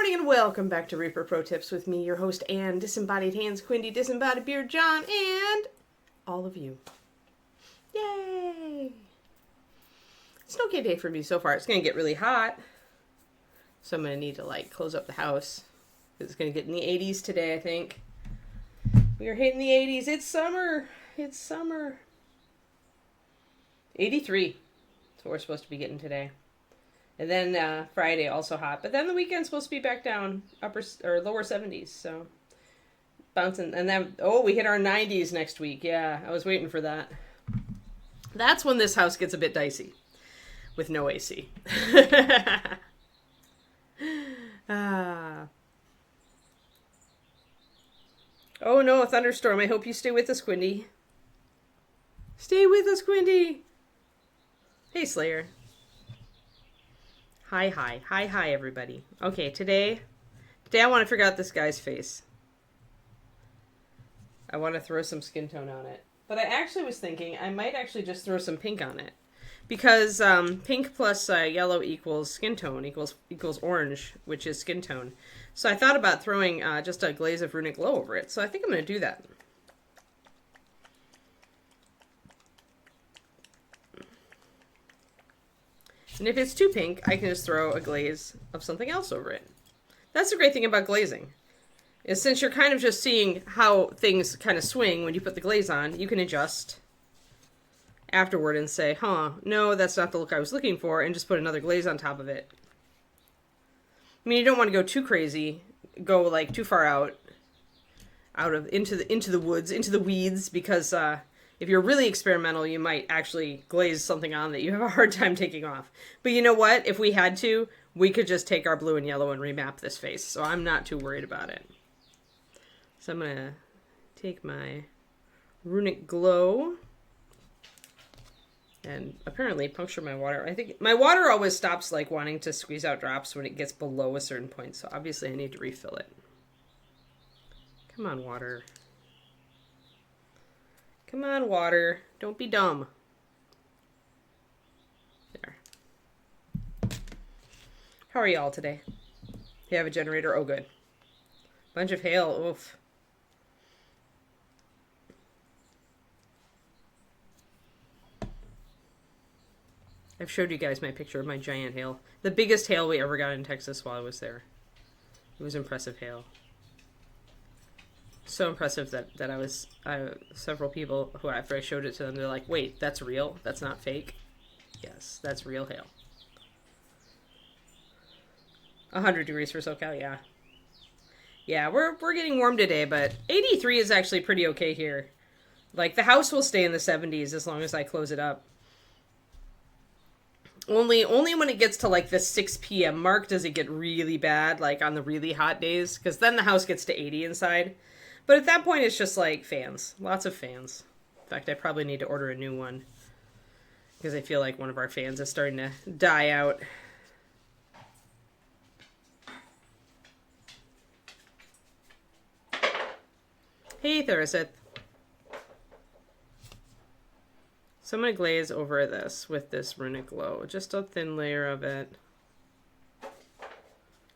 morning and welcome back to Reaper Pro Tips with me, your host, Ann, Disembodied Hands, Quindy, Disembodied Beard, John, and all of you. Yay! It's an okay day for me so far. It's going to get really hot, so I'm going to need to, close up the house. It's going to get in the 80s today, I think. We are hitting the 80s. It's summer. It's summer. 83. That's what we're supposed to be getting today. And then Friday also hot, but then the weekend's supposed to be back down lower 70s. So bouncing, and then we hit our 90s next week. Yeah, I was waiting for that. That's when this house gets a bit dicey with no AC. Oh no, a thunderstorm. I hope you stay with us, Quindy. Stay with us, Quindy. Hey, Slayer. Hi, everybody. Okay, today I want to figure out this guy's face. I want to throw some skin tone on it. But I actually was thinking I might actually just throw some pink on it. Because pink plus yellow equals skin tone, equals orange, which is skin tone. So I thought about throwing just a glaze of runic glow over it. So I think I'm going to do that. And if it's too pink, I can just throw a glaze of something else over it. That's the great thing about glazing, is since you're kind of just seeing how things kind of swing when you put the glaze on, you can adjust afterward and say, no, that's not the look I was looking for, and just put another glaze on top of it. I mean, you don't want to go too crazy, go too far out into the woods, into the weeds, because if you're really experimental, you might actually glaze something on that you have a hard time taking off. But you know what? If we had to, we could just take our blue and yellow and remap this face. So I'm not too worried about it. So I'm going to take my runic glow and apparently puncture my water. I think my water always stops wanting to squeeze out drops when it gets below a certain point. So obviously I need to refill it. Come on, water. Come on, water. Don't be dumb. There. How are y'all today? You have a generator? Oh, good. Bunch of hail. Oof. I've showed you guys my picture of my giant hail. The biggest hail we ever got in Texas while I was there. It was impressive hail. So impressive that several people who, after I showed it to them, they're like, wait, that's real? That's not fake? Yes, that's real hail. 100 degrees for SoCal, yeah. Yeah, we're getting warm today, but 83 is actually pretty okay here. The house will stay in the 70s as long as I close it up. Only when it gets to the 6 p.m. mark does it get really bad, on the really hot days, because then the house gets to 80 inside. But at that point, it's just fans. Lots of fans. In fact, I probably need to order a new one, because I feel like one of our fans is starting to die out. Hey, Therisith. So I'm going to glaze over this with this runic glow. Just a thin layer of it.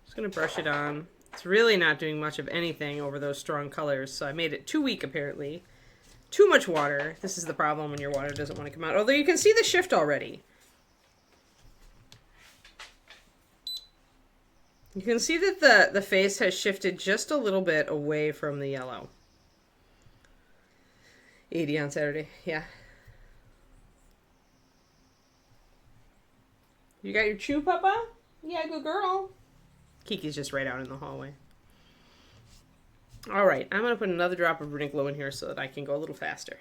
Just going to brush it on. It's really not doing much of anything over those strong colors, so I made it too weak, apparently. Too much water. This is the problem when your water doesn't want to come out. Although you can see the shift already. You can see that the face has shifted just a little bit away from the yellow. 80 on Saturday, yeah. You got your chew, Papa? Yeah, good girl. Kiki's just right out in the hallway. All right, I'm going to put another drop of runic glow in here so that I can go a little faster.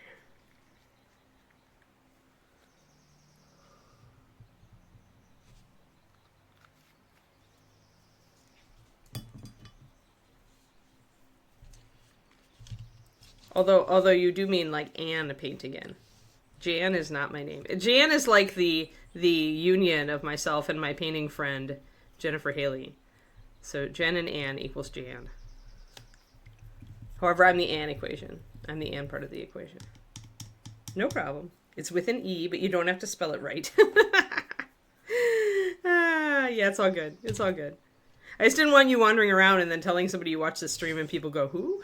Although you do mean Anne paint again. Jan is not my name. Jan is the union of myself and my painting friend, Jennifer Haley. So Jen and Anne equals Jan. However, I'm the Anne equation. I'm the Anne part of the equation. No problem. It's with an E, but you don't have to spell it right. Yeah, it's all good. It's all good. I just didn't want you wandering around and then telling somebody you watch the stream and people go, who?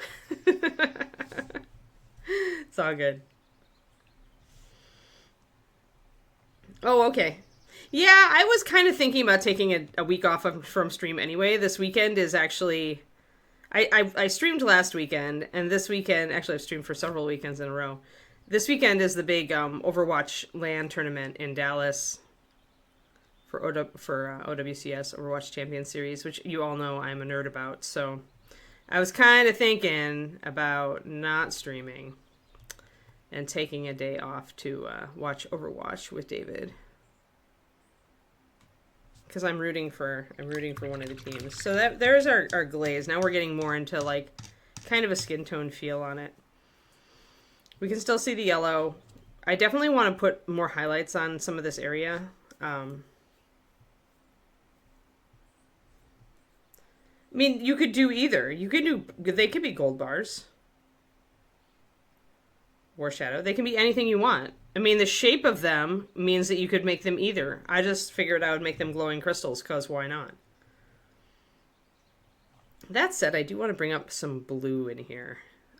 It's all good. Oh, okay. Yeah, I was kind of thinking about taking a week off from stream anyway. This weekend is actually... I streamed last weekend, and this weekend... Actually, I've streamed for several weekends in a row. This weekend is the big Overwatch LAN tournament in Dallas for OWCS, Overwatch Champion Series, which you all know I'm a nerd about. So I was kind of thinking about not streaming and taking a day off to watch Overwatch with David. Because I'm rooting for one of the teams. So there's our glaze. Now we're getting more into like kind of a skin tone feel on it. We can still see the yellow. I definitely want to put more highlights on some of this area. I mean, you could do either. They could be gold bars. Or shadow. They can be anything you want. I mean, the shape of them means that you could make them either. I just figured I would make them glowing crystals, because why not? That said, I do want to bring up some blue in here.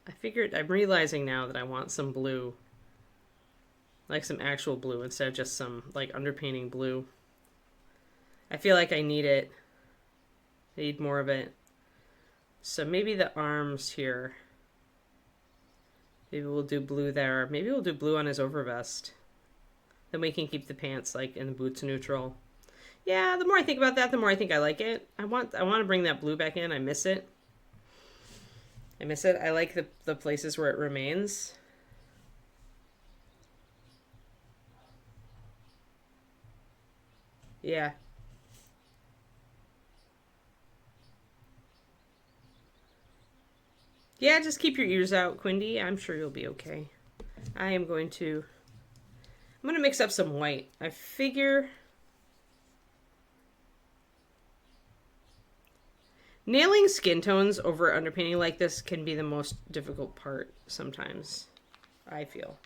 I'm realizing now that I want some blue. Like some actual blue instead of just some, like, underpainting blue. I feel like I need it. I need more of it. So maybe the arms here. Maybe we'll do blue there. Maybe we'll do blue on his overvest. Then we can keep the pants, like, in the boots neutral. Yeah, the more I think about that, the more I think I like it. I want to bring that blue back in. I miss it. I like the places where it remains. Yeah. Yeah, just keep your ears out, Quindy. I'm sure you'll be okay. I'm going to mix up some white. I figure nailing skin tones over underpainting like this can be the most difficult part sometimes, I feel.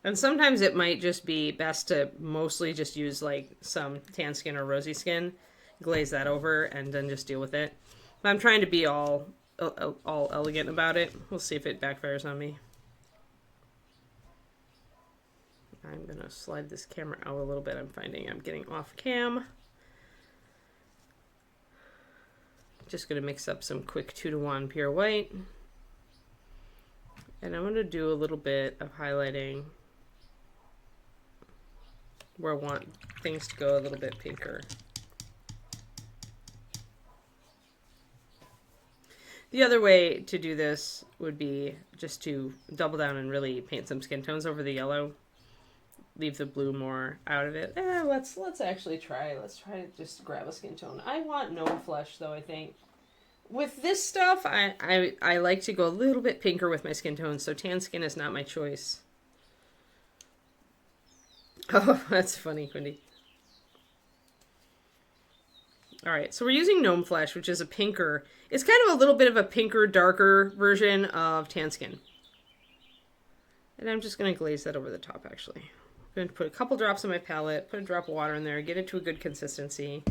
And sometimes it might just be best to mostly just use like some tan skin or rosy skin, glaze that over, and then just deal with it. But I'm trying to be all elegant about it. We'll see if it backfires on me. I'm going to slide this camera out a little bit. I'm finding I'm getting off cam. Just going to mix up some quick 2-to-1 pure white. And I'm going to do a little bit of highlighting where I want things to go a little bit pinker. The other way to do this would be just to double down and really paint some skin tones over the yellow. Leave the blue more out of it. Let's actually try. Let's try to just grab a skin tone. I want no flesh though, I think. With this stuff, I like to go a little bit pinker with my skin tones, so tan skin is not my choice. Oh, that's funny, Quindy. Alright, so we're using Gnome Flesh, which is a pinker. It's kind of a little bit of a pinker, darker version of tan skin. And I'm just going to glaze that over the top, actually. I'm going to put a couple drops on my palette, put a drop of water in there, get it to a good consistency.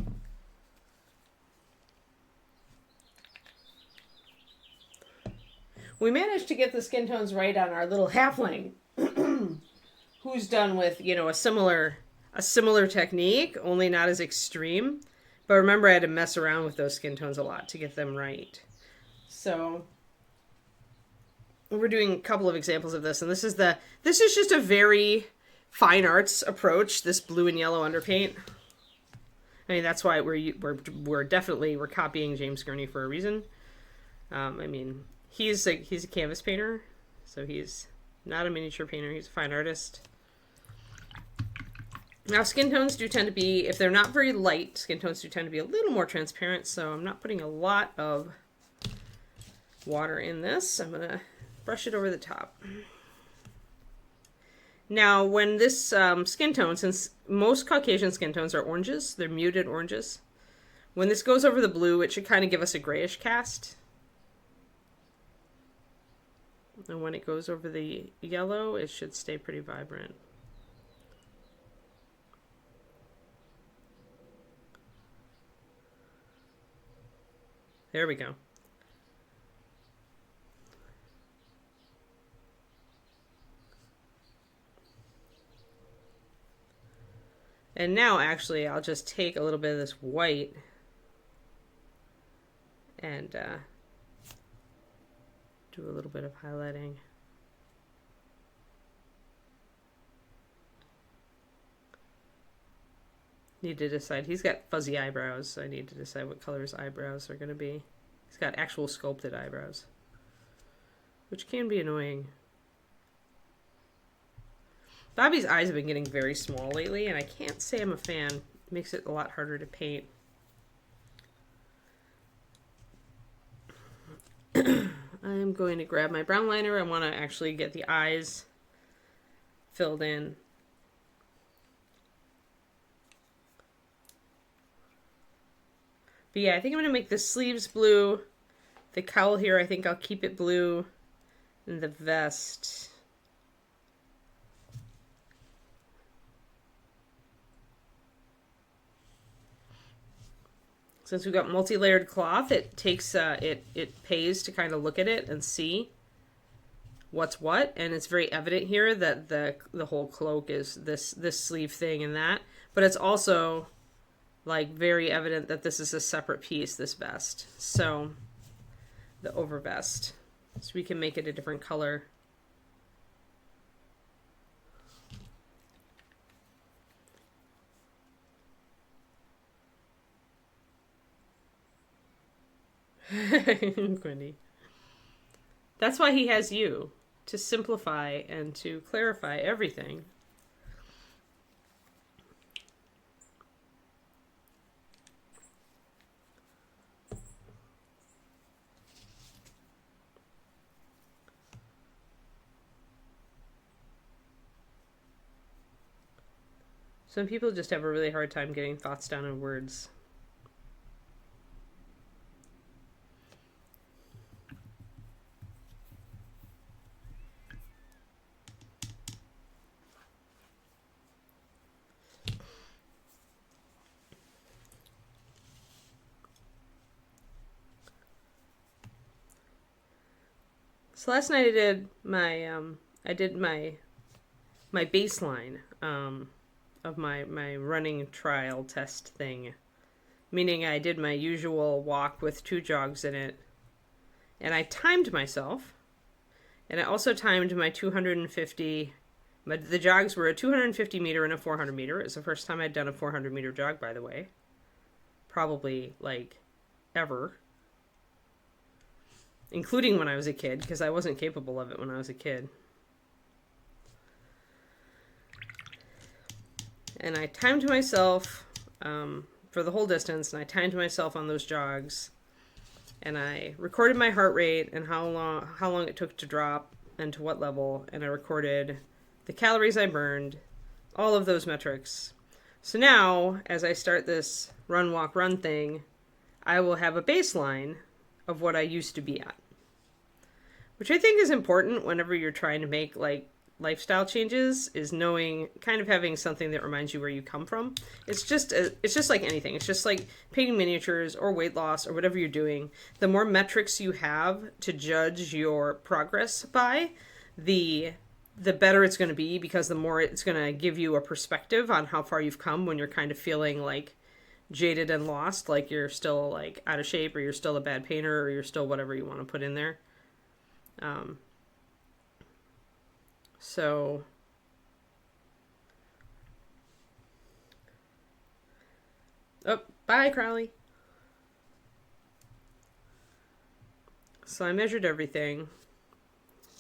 We managed to get the skin tones right on our little halfling, who's done with, you know, a similar technique, only not as extreme. But remember, I had to mess around with those skin tones a lot to get them right. So we're doing a couple of examples of this, and this is just a very fine arts approach. This blue and yellow underpaint. I mean, that's why we're copying James Gurney for a reason. I mean, he's a canvas painter, so he's not a miniature painter. He's a fine artist. Now, skin tones do tend to be, if they're not very light, skin tones do tend to be a little more transparent, so I'm not putting a lot of water in this. I'm going to brush it over the top. Now, when this skin tone, since most Caucasian skin tones are oranges, they're muted oranges, when this goes over the blue, it should kind of give us a grayish cast. And when it goes over the yellow, it should stay pretty vibrant. There we go. And now, actually, I'll just take a little bit of this white and do a little bit of highlighting. Need to decide. He's got fuzzy eyebrows, so I need to decide what color his eyebrows are going to be. He's got actual sculpted eyebrows, which can be annoying. Bobby's eyes have been getting very small lately, and I can't say I'm a fan. It makes it a lot harder to paint. I'm going to grab my brown liner. I want to actually get the eyes filled in. But yeah, I think I'm going to make the sleeves blue. The cowl here, I think I'll keep it blue. And the vest... Since we've got multi-layered cloth, it takes it pays to kind of look at it and see what's what, and it's very evident here that the whole cloak is this sleeve thing and that, but it's also like very evident that this is a separate piece, this vest. So the over vest, so we can make it a different color. Quindy. That's why he has you, to simplify and to clarify everything. Some people just have a really hard time getting thoughts down in words. So last night I did my baseline of my running trial test thing, meaning I did my usual walk with 2 jogs in it, and I timed myself, and I also timed my 250. But the jogs were a 250 meter and a 400 meter. It's the first time I'd done a 400 meter jog, by the way, probably like ever. Including when I was a kid, because I wasn't capable of it when I was a kid. And I timed myself for the whole distance, and I timed myself on those jogs. And I recorded my heart rate and how long it took to drop and to what level. And I recorded the calories I burned, all of those metrics. So now, as I start this run, walk, run thing, I will have a baseline of what I used to be at. Which I think is important whenever you're trying to make like lifestyle changes, is knowing, kind of having something that reminds you where you come from. It's just like anything. It's just like painting miniatures or weight loss or whatever you're doing. The more metrics you have to judge your progress by, the better it's going to be, because the more it's going to give you a perspective on how far you've come when you're kind of feeling like jaded and lost, like you're still like out of shape, or you're still a bad painter, or you're still whatever you want to put in there. So oh, bye Crowley. So I measured everything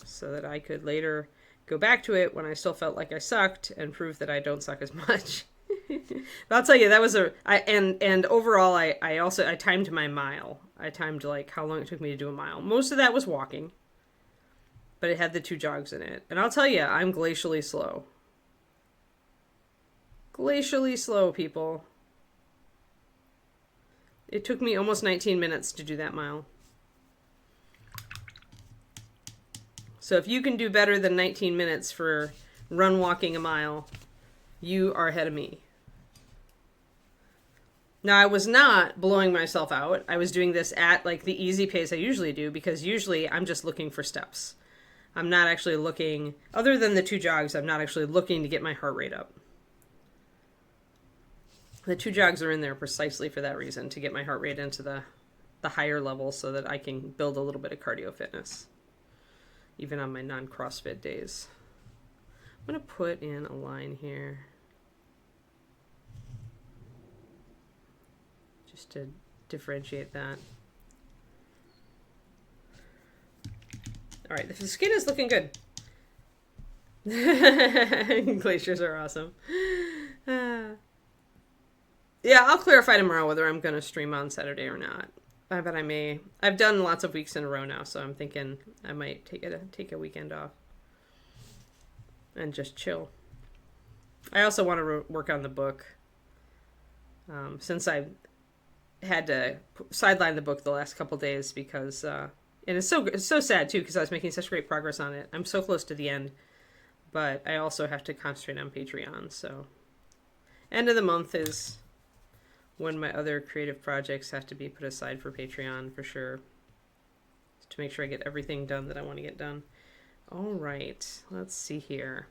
so that I could later go back to it when I still felt like I sucked and prove that I don't suck as much. But I'll tell you, that was and overall I also timed my mile. I timed like how long it took me to do a mile. Most of that was walking, but it had the 2 jogs in it. And I'll tell you, I'm glacially slow. Glacially slow, people. It took me almost 19 minutes to do that mile. So if you can do better than 19 minutes for run walking a mile, you are ahead of me. Now, I was not blowing myself out. I was doing this at like the easy pace I usually do, because usually I'm just looking for steps. I'm not actually looking, other than the 2 jogs, I'm not actually looking to get my heart rate up. The 2 jogs are in there precisely for that reason, to get my heart rate into the higher level so that I can build a little bit of cardio fitness, even on my non-CrossFit days. I'm going to put in a line here just to differentiate that. All right, the skin is looking good. Glaciers are awesome. Yeah, I'll clarify tomorrow whether I'm going to stream on Saturday or not. But I may. I've done lots of weeks in a row now, so I'm thinking I might take a weekend off and just chill. I also want to work on the book. Since I had to sideline the book the last couple days because, and it's so sad too, because I was making such great progress on it. I'm so close to the end, but I also have to concentrate on Patreon. So, end of the month is when my other creative projects have to be put aside for Patreon for sure, to make sure I get everything done that I want to get done. All right, let's see here.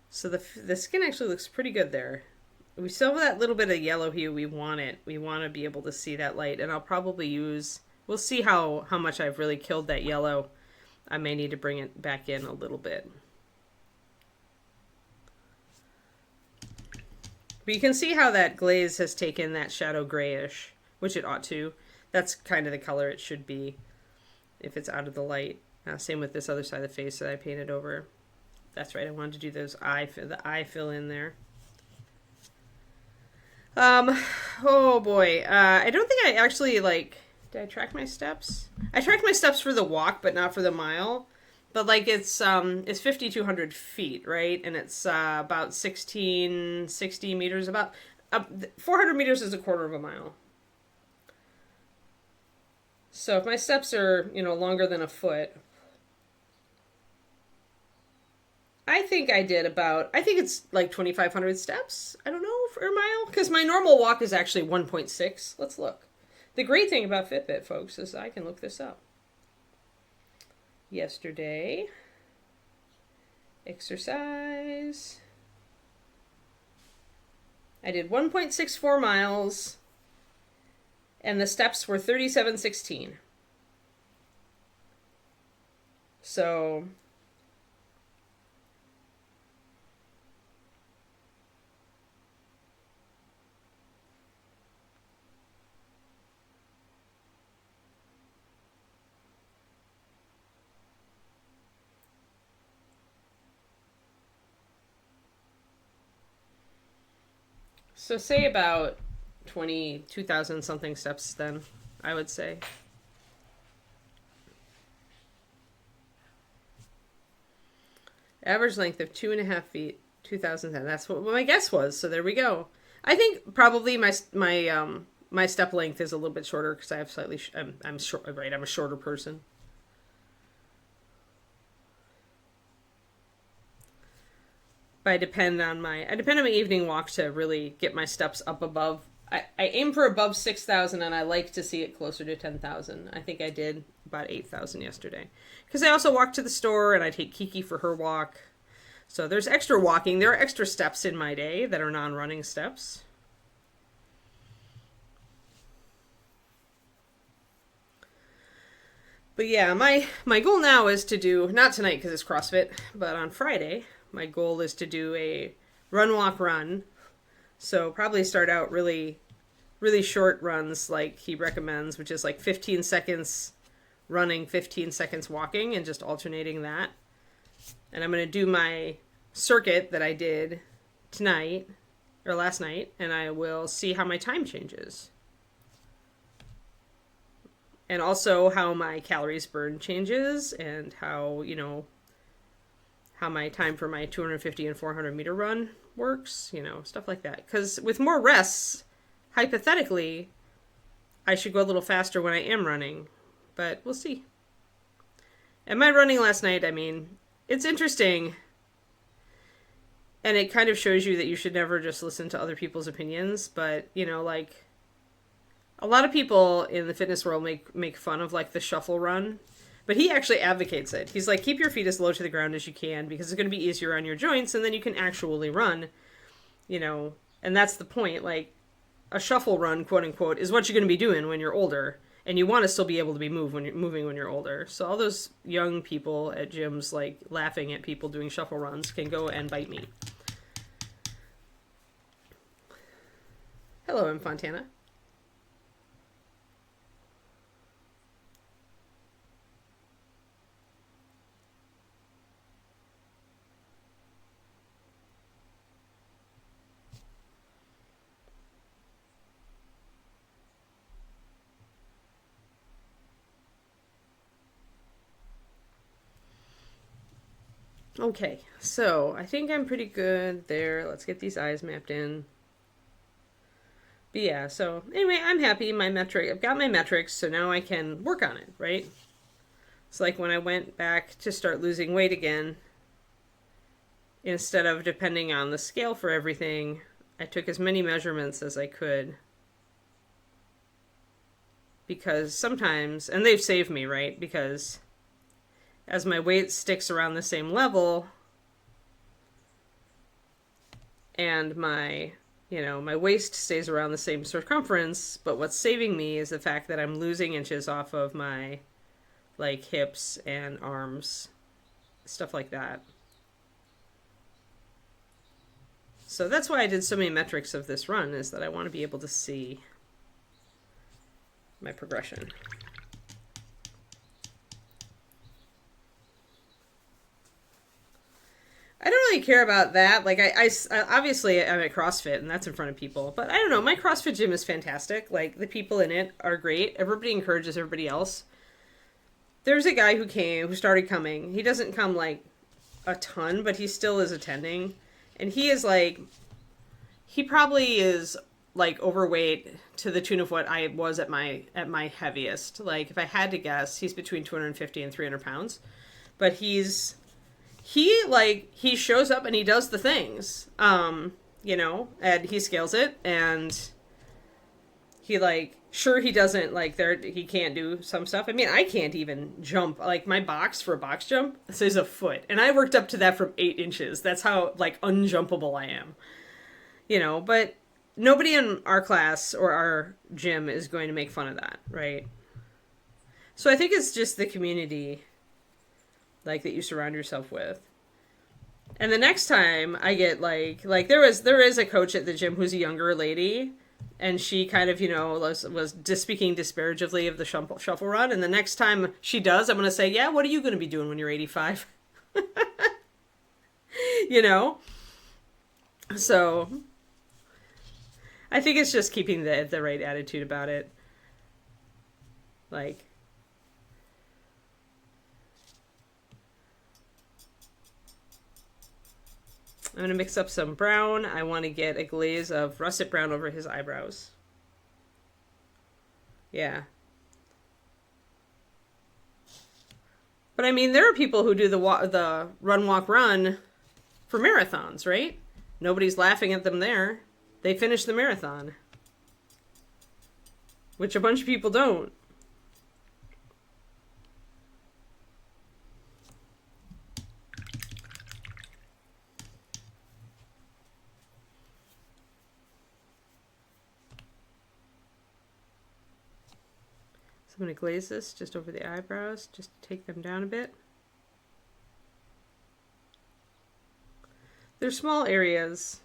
So the skin actually looks pretty good there. We still have that little bit of yellow hue. We want it. We want to be able to see that light, and I'll probably use, we'll see how much I've really killed that yellow. I may need to bring it back in a little bit. But you can see how that glaze has taken that shadow grayish, which it ought to. That's kind of the color it should be if it's out of the light. Same with this other side of the face that I painted over. That's right, I wanted to do the eye fill in there. Oh boy. I don't think I actually, did I track my steps? I tracked my steps for the walk, but not for the mile. But it's 5,200 feet, right? And it's about 1660 meters. About 400 meters is a quarter of a mile. So if my steps are, longer than a foot, I think it's like 2,500 steps. I don't know, for a mile. Because my normal walk is actually 1.6. Let's look. The great thing about Fitbit, folks, is I can look this up. Yesterday, exercise. I did 1.64 miles, and the steps were 3,716. So say about 22,000 something steps then, I would say. Average length of 2.5 feet, 2,010. That's what my guess was. So there we go. I think probably my step length is a little bit shorter because I have slightly, I'm short, right? I'm a shorter person. I depend on my evening walk to really get my steps up above. I aim for above 6,000, and I like to see it closer to 10,000. I think I did about 8,000 yesterday. Because I also walk to the store, and I take Kiki for her walk. So there's extra walking. There are extra steps in my day that are non-running steps. But yeah, my goal now is to do, not tonight because it's CrossFit, but on Friday, my goal is to do a run, walk, run. So probably start out really, really short runs like he recommends, which is like 15 seconds running, 15 seconds walking, and just alternating that. And I'm going to do my circuit that I did tonight, or last night, and I will see how my time changes. And also how my calories burned changes, and how, how my time for my 250 and 400 meter run works, stuff like that. Because with more rests, hypothetically, I should go a little faster when I am running, but we'll see. And my running last night, it's interesting. And it kind of shows you that you should never just listen to other people's opinions. But, you know, like, a lot of people in the fitness world make fun of, like, the shuffle run. But he actually advocates it. He's like, keep your feet as low to the ground as you can because it's going to be easier on your joints and then you can actually run, you know. And that's the point. Like, a shuffle run, quote unquote, is what you're going to be doing when you're older. And you want to still be able to be moving when you're older. So all those young people at gyms, like, laughing at people doing shuffle runs can go and bite me. Hello, M. Fontana. Okay, so I think I'm pretty good there. Let's get these eyes mapped in. But yeah, so anyway, I'm happy. I've got my metrics, so now I can work on it, right? It's like when I went back to start losing weight again, instead of depending on the scale for everything, I took as many measurements as I could. Because sometimes, and they've saved me, right? Because as my weight sticks around the same level and my waist stays around the same circumference, but what's saving me is the fact that I'm losing inches off of my, like, hips and arms, stuff like that. So that's why I did so many metrics of this run, is that I want to be able to see my progression. I don't really care about that. Like, I obviously I'm at CrossFit and that's in front of people, but I don't know. My CrossFit gym is fantastic. Like, the people in it are great. Everybody encourages everybody else. There's a guy who started coming. He doesn't come, like, a ton, but he still is attending. And he is, like, he probably is, like, overweight to the tune of what I was at my heaviest. Like, if I had to guess, he's between 250 and 300 pounds. But he shows up and he does the things, you know, and he scales it, and he, like, sure, he doesn't, like, he can't do some stuff. I mean, I can't even jump. Like, my box for a box jump says a foot, and I worked up to that from 8 inches. That's how, like, unjumpable I am, you know. But nobody in our class or our gym is going to make fun of that, right? So I think it's just the community, like, that you surround yourself with. And the next time I get, like there is a coach at the gym who's a younger lady, and she kind of, you know, was speaking disparagingly of the shuffle run. And the next time she does, I'm going to say, yeah, what are you going to be doing when you're 85? You know? So I think it's just keeping the right attitude about it. Like, I'm going to mix up some brown. I want to get a glaze of russet brown over his eyebrows. Yeah. But I mean, there are people who do the run, walk, run for marathons, right? Nobody's laughing at them there. They finish the marathon. Which a bunch of people don't. I'm going to glaze this just over the eyebrows, just to take them down a bit. They're small areas.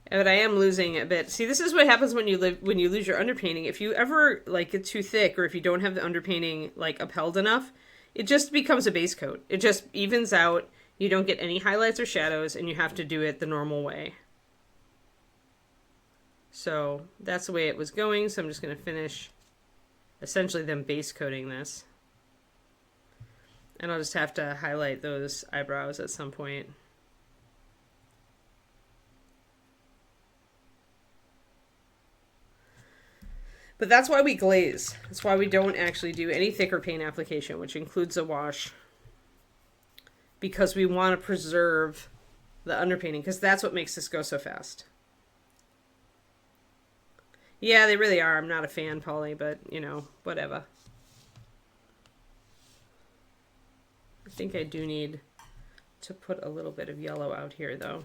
But I am losing a bit. See, this is what happens when you lose your underpainting. If you ever, like, get too thick, or if you don't have the underpainting, like, upheld enough, it just becomes a base coat. It just evens out. You don't get any highlights or shadows, and you have to do it the normal way. So that's the way it was going. So I'm just going to finish essentially them base coating this. And I'll just have to highlight those eyebrows at some point. But that's why we glaze. That's why we don't actually do any thicker paint application, which includes a wash. Because we want to preserve the underpainting, because that's what makes this go so fast. Yeah, they really are. I'm not a fan, Polly, but, you know, whatever. I think I do need to put a little bit of yellow out here, though.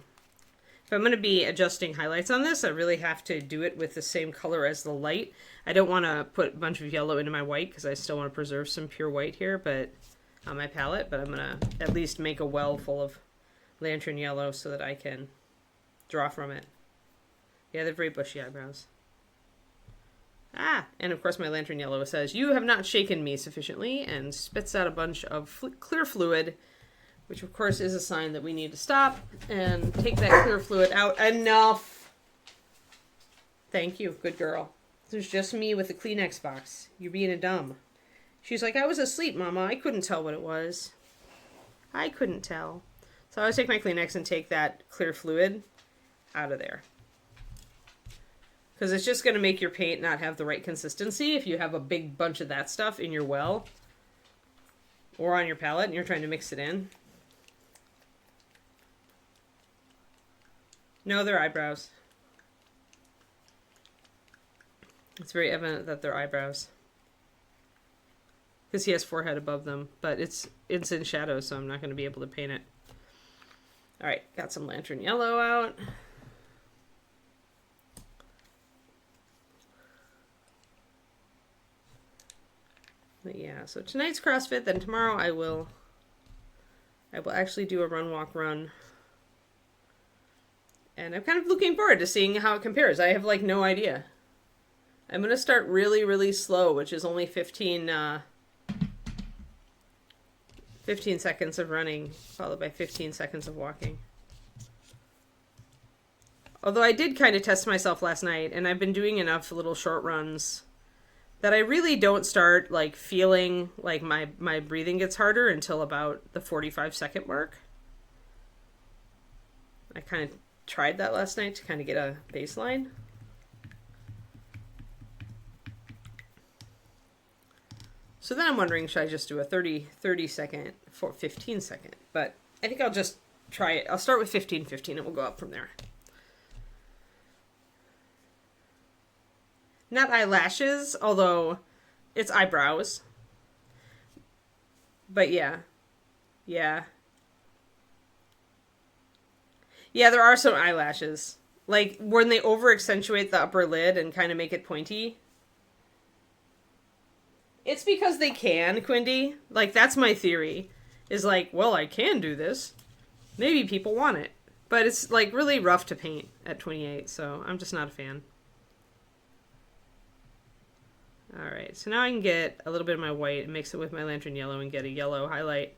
If I'm going to be adjusting highlights on this, I really have to do it with the same color as the light. I don't want to put a bunch of yellow into my white because I still want to preserve some pure white here, but on my palette, but I'm going to at least make a well full of lantern yellow so that I can draw from it. Yeah, they're very bushy eyebrows. Ah, and of course my lantern yellow says, "You have not shaken me sufficiently," and spits out a bunch of clear fluid, which of course is a sign that we need to stop and take that clear fluid out. Enough! Thank you, good girl. There's just me with the Kleenex box. You're being a dumb. She's like, "I was asleep, Mama. I couldn't tell what it was." I couldn't tell. So I always take my Kleenex and take that clear fluid out of there. Because it's just going to make your paint not have the right consistency if you have a big bunch of that stuff in your well or on your palette and you're trying to mix it in. No, they're eyebrows. It's very evident that they're eyebrows. Because he has forehead above them, but it's in shadow, so I'm not going to be able to paint it. Alright, got some lantern yellow out. But yeah, so tonight's CrossFit, then tomorrow I will actually do a run, walk, run. And I'm kind of looking forward to seeing how it compares. I have like no idea. I'm going to start really, really slow, which is only 15 seconds of running, followed by 15 seconds of walking. Although I did kind of test myself last night, and I've been doing enough little short runs that I really don't start like feeling like my breathing gets harder until about the 45-second mark. I kind of tried that last night to kind of get a baseline. So then I'm wondering, should I just do a 30 second for 15 second? But I think I'll just try it. I'll start with 15 and we'll go up from there. Not eyelashes, although it's eyebrows. But yeah. Yeah, there are some eyelashes. Like when they over accentuate the upper lid and kind of make it pointy. It's because they can, Quindy. Like, that's my theory. Is like, well, I can do this. Maybe people want it. But it's like really rough to paint at 28, so I'm just not a fan. Alright, so now I can get a little bit of my white and mix it with my lantern yellow and get a yellow highlight.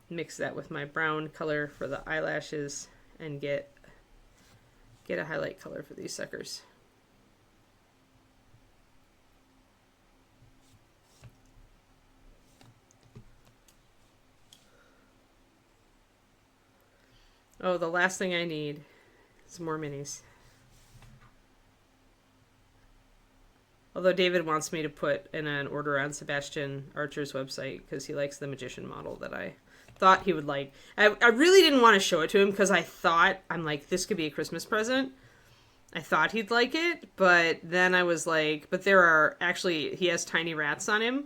Mix that with my brown color for the eyelashes and get a highlight color for these suckers. Oh, the last thing I need is more minis. Although David wants me to put in an order on Sebastian Archer's website because he likes the magician model that I thought he would like. I really didn't want to show it to him because I'm like, this could be a Christmas present. I thought he'd like it, but then I was like, but he has tiny rats on him.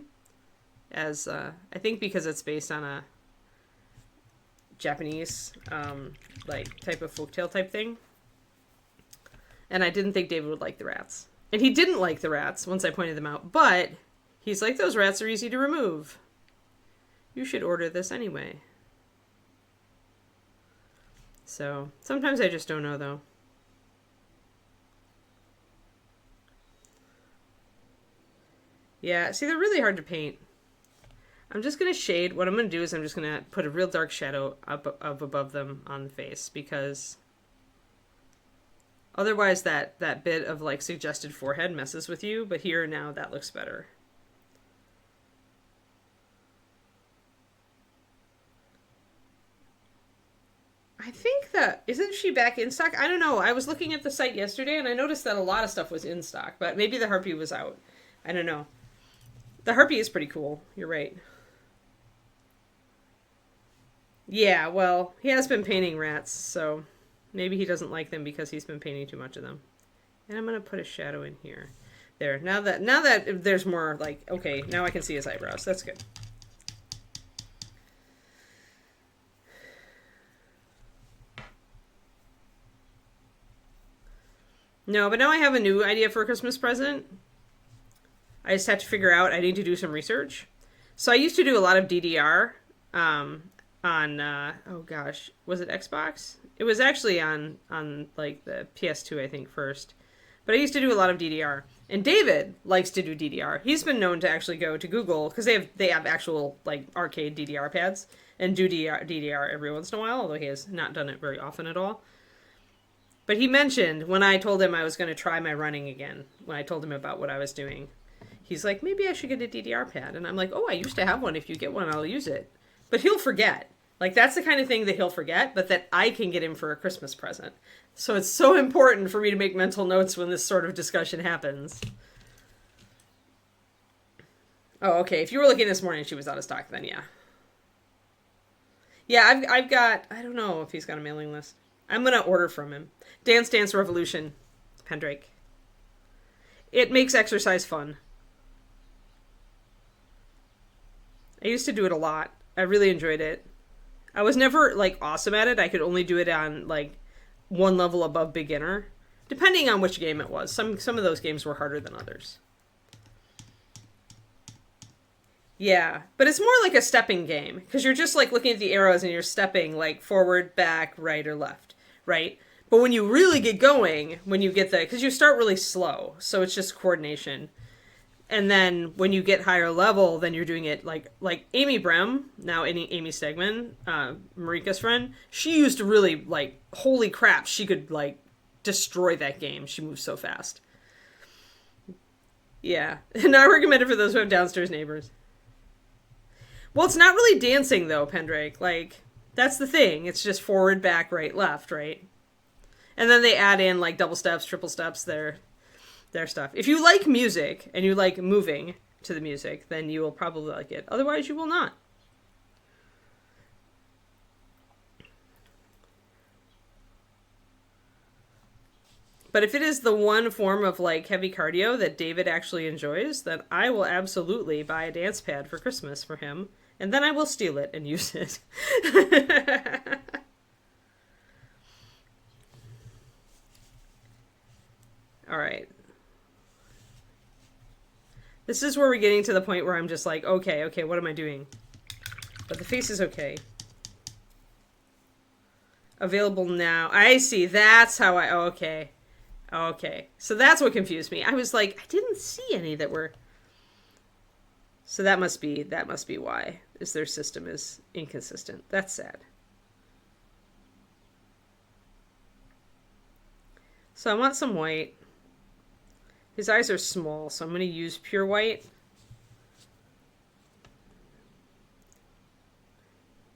As, I think because it's based on a Japanese, like, type of folktale type thing. And I didn't think David would like the rats. And he didn't like the rats once I pointed them out, but he's like, those rats are easy to remove. You should order this anyway. So, sometimes I just don't know, though. Yeah, see, they're really hard to paint. I'm just going to shade. What I'm going to do is I'm just going to put a real dark shadow up above them on the face, because otherwise that bit of like suggested forehead messes with you, but here and now that looks better. I think that, isn't she back in stock? I don't know. I was looking at the site yesterday and I noticed that a lot of stuff was in stock, but maybe the Harpy was out. I don't know. The Harpy is pretty cool. You're right. Yeah, well, he has been painting rats, so maybe he doesn't like them because he's been painting too much of them. And I'm going to put a shadow in here. There. Now that there's more, like, okay, now I can see his eyebrows. That's good. No, but now I have a new idea for a Christmas present. I just have to figure out, I need to do some research. So I used to do a lot of DDR on, oh gosh, was it Xbox? It was actually on like the PS2, I think, first. But I used to do a lot of DDR. And David likes to do DDR. He's been known to actually go to Google, because they have actual like arcade DDR pads, and do DDR every once in a while, although he has not done it very often at all. But he mentioned when I told him I was going to try my running again, when I told him about what I was doing, he's like, maybe I should get a DDR pad. And I'm like, oh, I used to have one. If you get one, I'll use it. But he'll forget. Like, that's the kind of thing that he'll forget, but that I can get him for a Christmas present. So it's so important for me to make mental notes when this sort of discussion happens. Oh, okay. If you were looking this morning, she was out of stock, then yeah. Yeah, I've got, I don't know if he's got a mailing list. I'm going to order from him. Dance Dance Revolution, Pendrake. It makes exercise fun. I used to do it a lot. I really enjoyed it. I was never, like, awesome at it. I could only do it on, like, one level above beginner. Depending on which game it was. Some of those games were harder than others. Yeah, but it's more like a stepping game. Because you're just, like, looking at the arrows and you're stepping, like, forward, back, right, or left. Right? But when you really get going, when you get the... Because you start really slow. So it's just coordination. And then when you get higher level, then you're doing it like Amy Brem, now Amy Stegman, Marika's friend. She used to really, like, holy crap, she could, like, destroy that game. She moves so fast. Yeah. Not recommended for those who have downstairs neighbors. Well, it's not really dancing, though, Pendrake. Like, that's the thing. It's just forward, back, right, left, right? And then they add in, like, double steps, triple steps, their stuff. If you like music and you like moving to the music, then you will probably like it. Otherwise, you will not. But if it is the one form of like heavy cardio that David actually enjoys, then I will absolutely buy a dance pad for Christmas for him, and then I will steal it and use it. All right. This is where we're getting to the point where I'm just like, okay, what am I doing? But the face is okay. Available now. I see. That's how I... Okay. So that's what confused me. I was like, I didn't see any that were... So that must be why. Is their system is inconsistent. That's sad. So I want some white. His eyes are small, so I'm going to use pure white.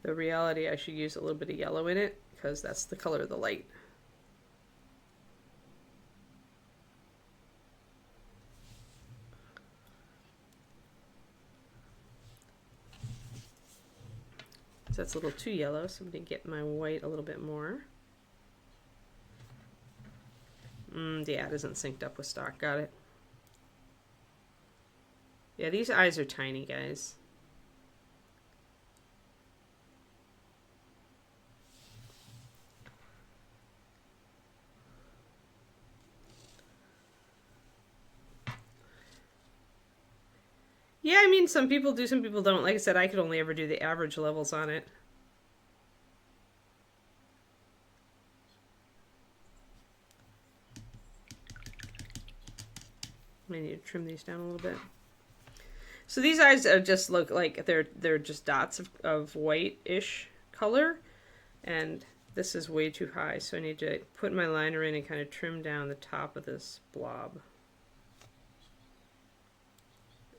The reality, I should use a little bit of yellow in it, because that's the color of the light. So that's a little too yellow, so I'm going to get my white a little bit more. Yeah, it isn't synced up with stock. Got it. Yeah, these eyes are tiny, guys. Yeah, I mean, some people do, some people don't. Like I said, I could only ever do the average levels on it. I need to trim these down a little bit. So these eyes are just look like they're just dots of white-ish color, and this is way too high, so I need to put my liner in and kind of trim down the top of this blob.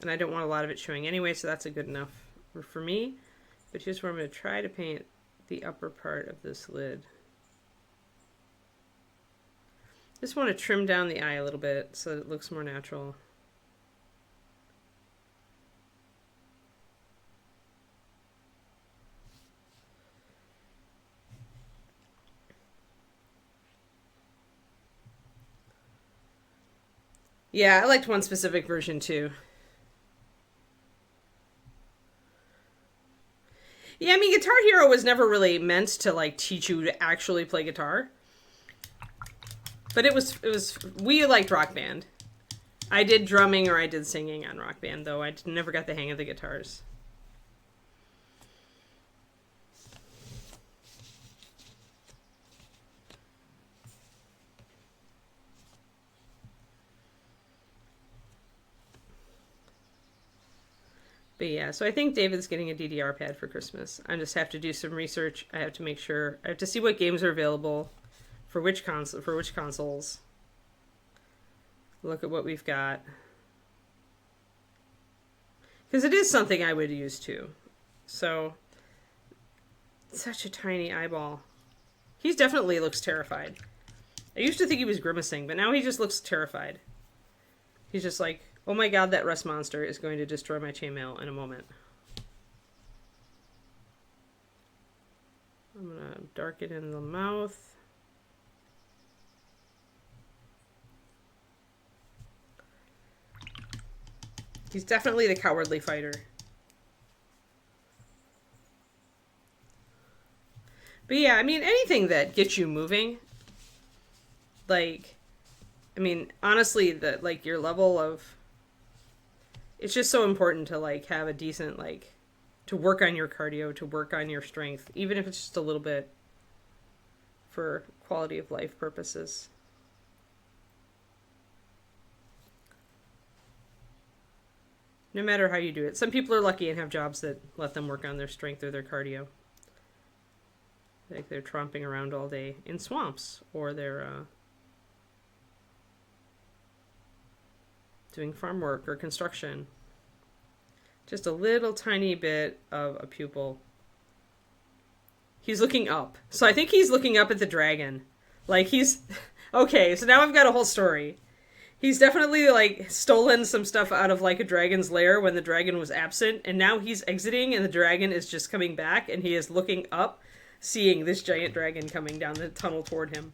And I don't want a lot of it showing anyway, so that's a good enough for me. But here's where I'm going to try to paint the upper part of this lid. Just want to trim down the eye a little bit so that it looks more natural. Yeah, I liked one specific version too. Yeah, I mean, Guitar Hero was never really meant to like teach you to actually play guitar. But we liked Rock Band. I did drumming or I did singing on Rock Band, though. I never got the hang of the guitars. But yeah, so I think David's getting a DDR pad for Christmas. I just have to do some research. I have to make sure. I have to see what games are available for which consoles. Look at what we've got. Because it is something I would use too. So, such a tiny eyeball. He definitely looks terrified. I used to think he was grimacing, but now he just looks terrified. He's just like, oh my god, that rust monster is going to destroy my chainmail in a moment. I'm going to darken in the mouth. He's definitely the cowardly fighter. But yeah, I mean, anything that gets you moving, like, I mean, honestly, like, your level of, it's just so important to, like, have a decent, like, to work on your cardio, to work on your strength, even if it's just a little bit for quality of life purposes. No matter how you do it. Some people are lucky and have jobs that let them work on their strength or their cardio. Like they're tromping around all day in swamps, or they're doing farm work or construction. Just a little tiny bit of a pupil. He's looking up. So I think he's looking up at the dragon. Like he's... Okay, so now I've got a whole story. He's definitely, like, stolen some stuff out of, like, a dragon's lair when the dragon was absent, and now he's exiting, and the dragon is just coming back, and he is looking up, seeing this giant dragon coming down the tunnel toward him.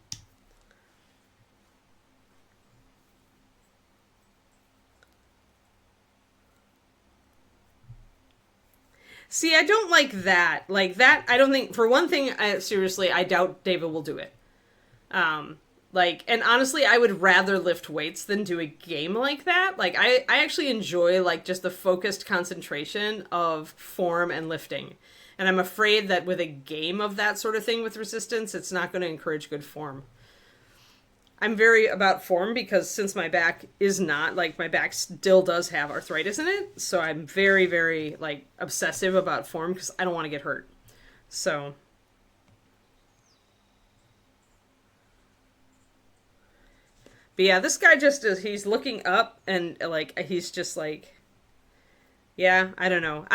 See, I don't like that. Like, that, I don't think, for one thing, seriously, I doubt David will do it. Like, and honestly, I would rather lift weights than do a game like that. Like, I actually enjoy, like, just the focused concentration of form and lifting. And I'm afraid that with a game of that sort of thing with resistance, it's not going to encourage good form. I'm very about form because since my back is not, like, my back still does have arthritis in it. So I'm very, very, like, obsessive about form because I don't want to get hurt. So... But yeah, this guy just is, he's looking up and like, he's just like, yeah, I don't know.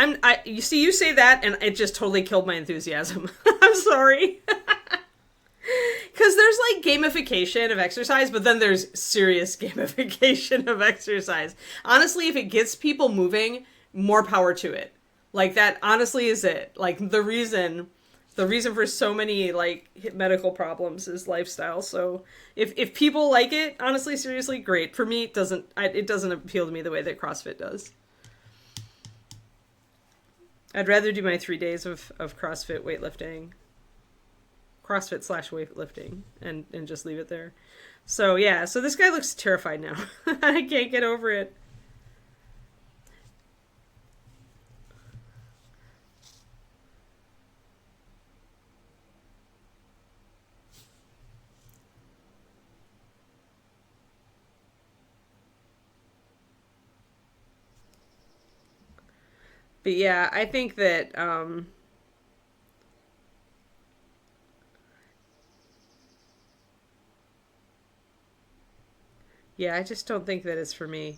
You see, you say that and it just totally killed my enthusiasm. I'm sorry. Because there's like gamification of exercise, but then there's serious gamification of exercise. Honestly, if it gets people moving, more power to it. Like that honestly is it. Like the reason for so many like medical problems is lifestyle. So if people like it, honestly, seriously, great. For me, it doesn't appeal to me the way that CrossFit does. I'd rather do my 3 days of CrossFit weightlifting, CrossFit/weightlifting, and just leave it there. So yeah, so this guy looks terrified now. I can't get over it. But yeah, I think that yeah, I just don't think that it's for me.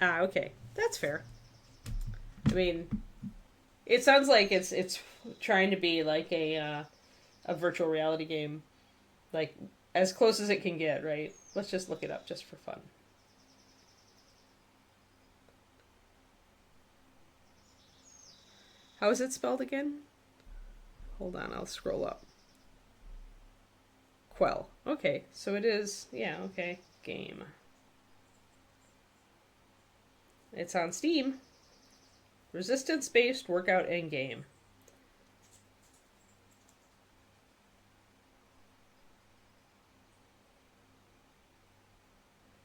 Ah, okay. That's fair. I mean, It sounds like it's trying to be like a virtual reality game, like as close as it can get, right? Let's just look it up just for fun. How is it spelled again? Hold on, I'll scroll up. Quell. Okay, so it is, yeah, okay. Game. It's on Steam. Resistance-based workout and game.